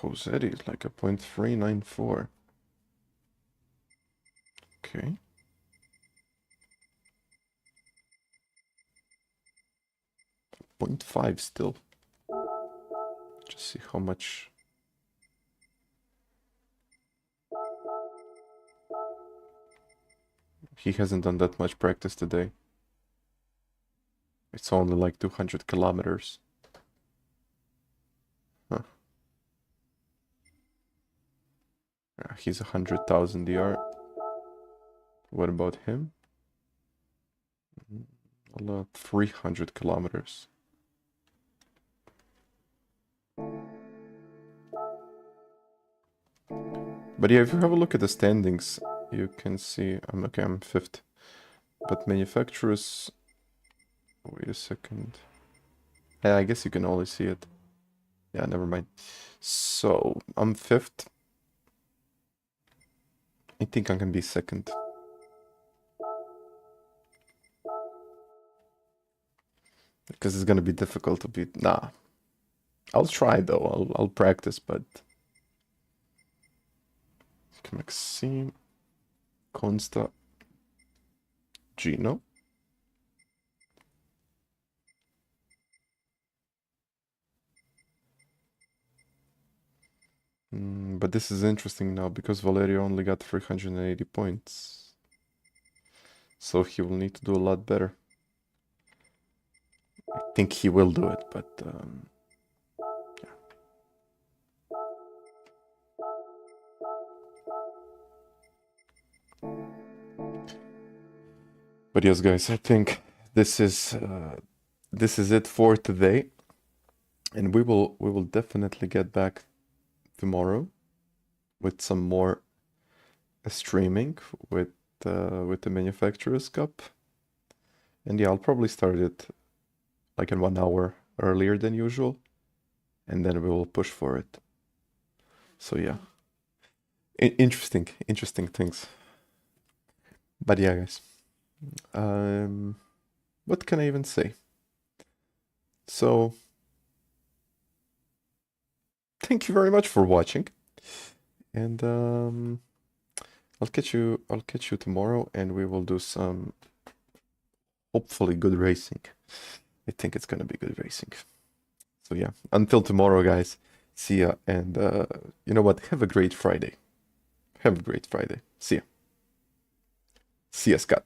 Josetti is like a 0.394. Okay. .5 still. Just see how much. He hasn't done that much practice today. It's only like 200 kilometers. Huh. Yeah, he's 100,000 DR. What about him? 300 kilometers. But yeah, if you have a look at the standings, you can see I'm 5th. But manufacturers, wait a second. Yeah, I guess you can only see it. Yeah, never mind. So I'm 5th. I think I can be 2nd. Because it's gonna be difficult to beat. Nah. I'll try though. I'll practice, but Maxime, Consta, Gino. But this is interesting now because Valerio only got 380 points. So he will need to do a lot better. I think he will do it, but yeah. But yes, guys, I think this is it for today, and we will definitely get back tomorrow with some more streaming with the Manufacturers Cup. And yeah, I'll probably start it like in 1 hour earlier than usual, and then we will push for it. So yeah, interesting things. But yeah, guys, what can I even say? So thank you very much for watching. And I'll catch you tomorrow, and we will do some hopefully good racing. I think it's gonna be good racing. So yeah, until tomorrow, guys. See ya, and you know what? Have a great Friday. Have a great Friday. See ya. See ya, Scott.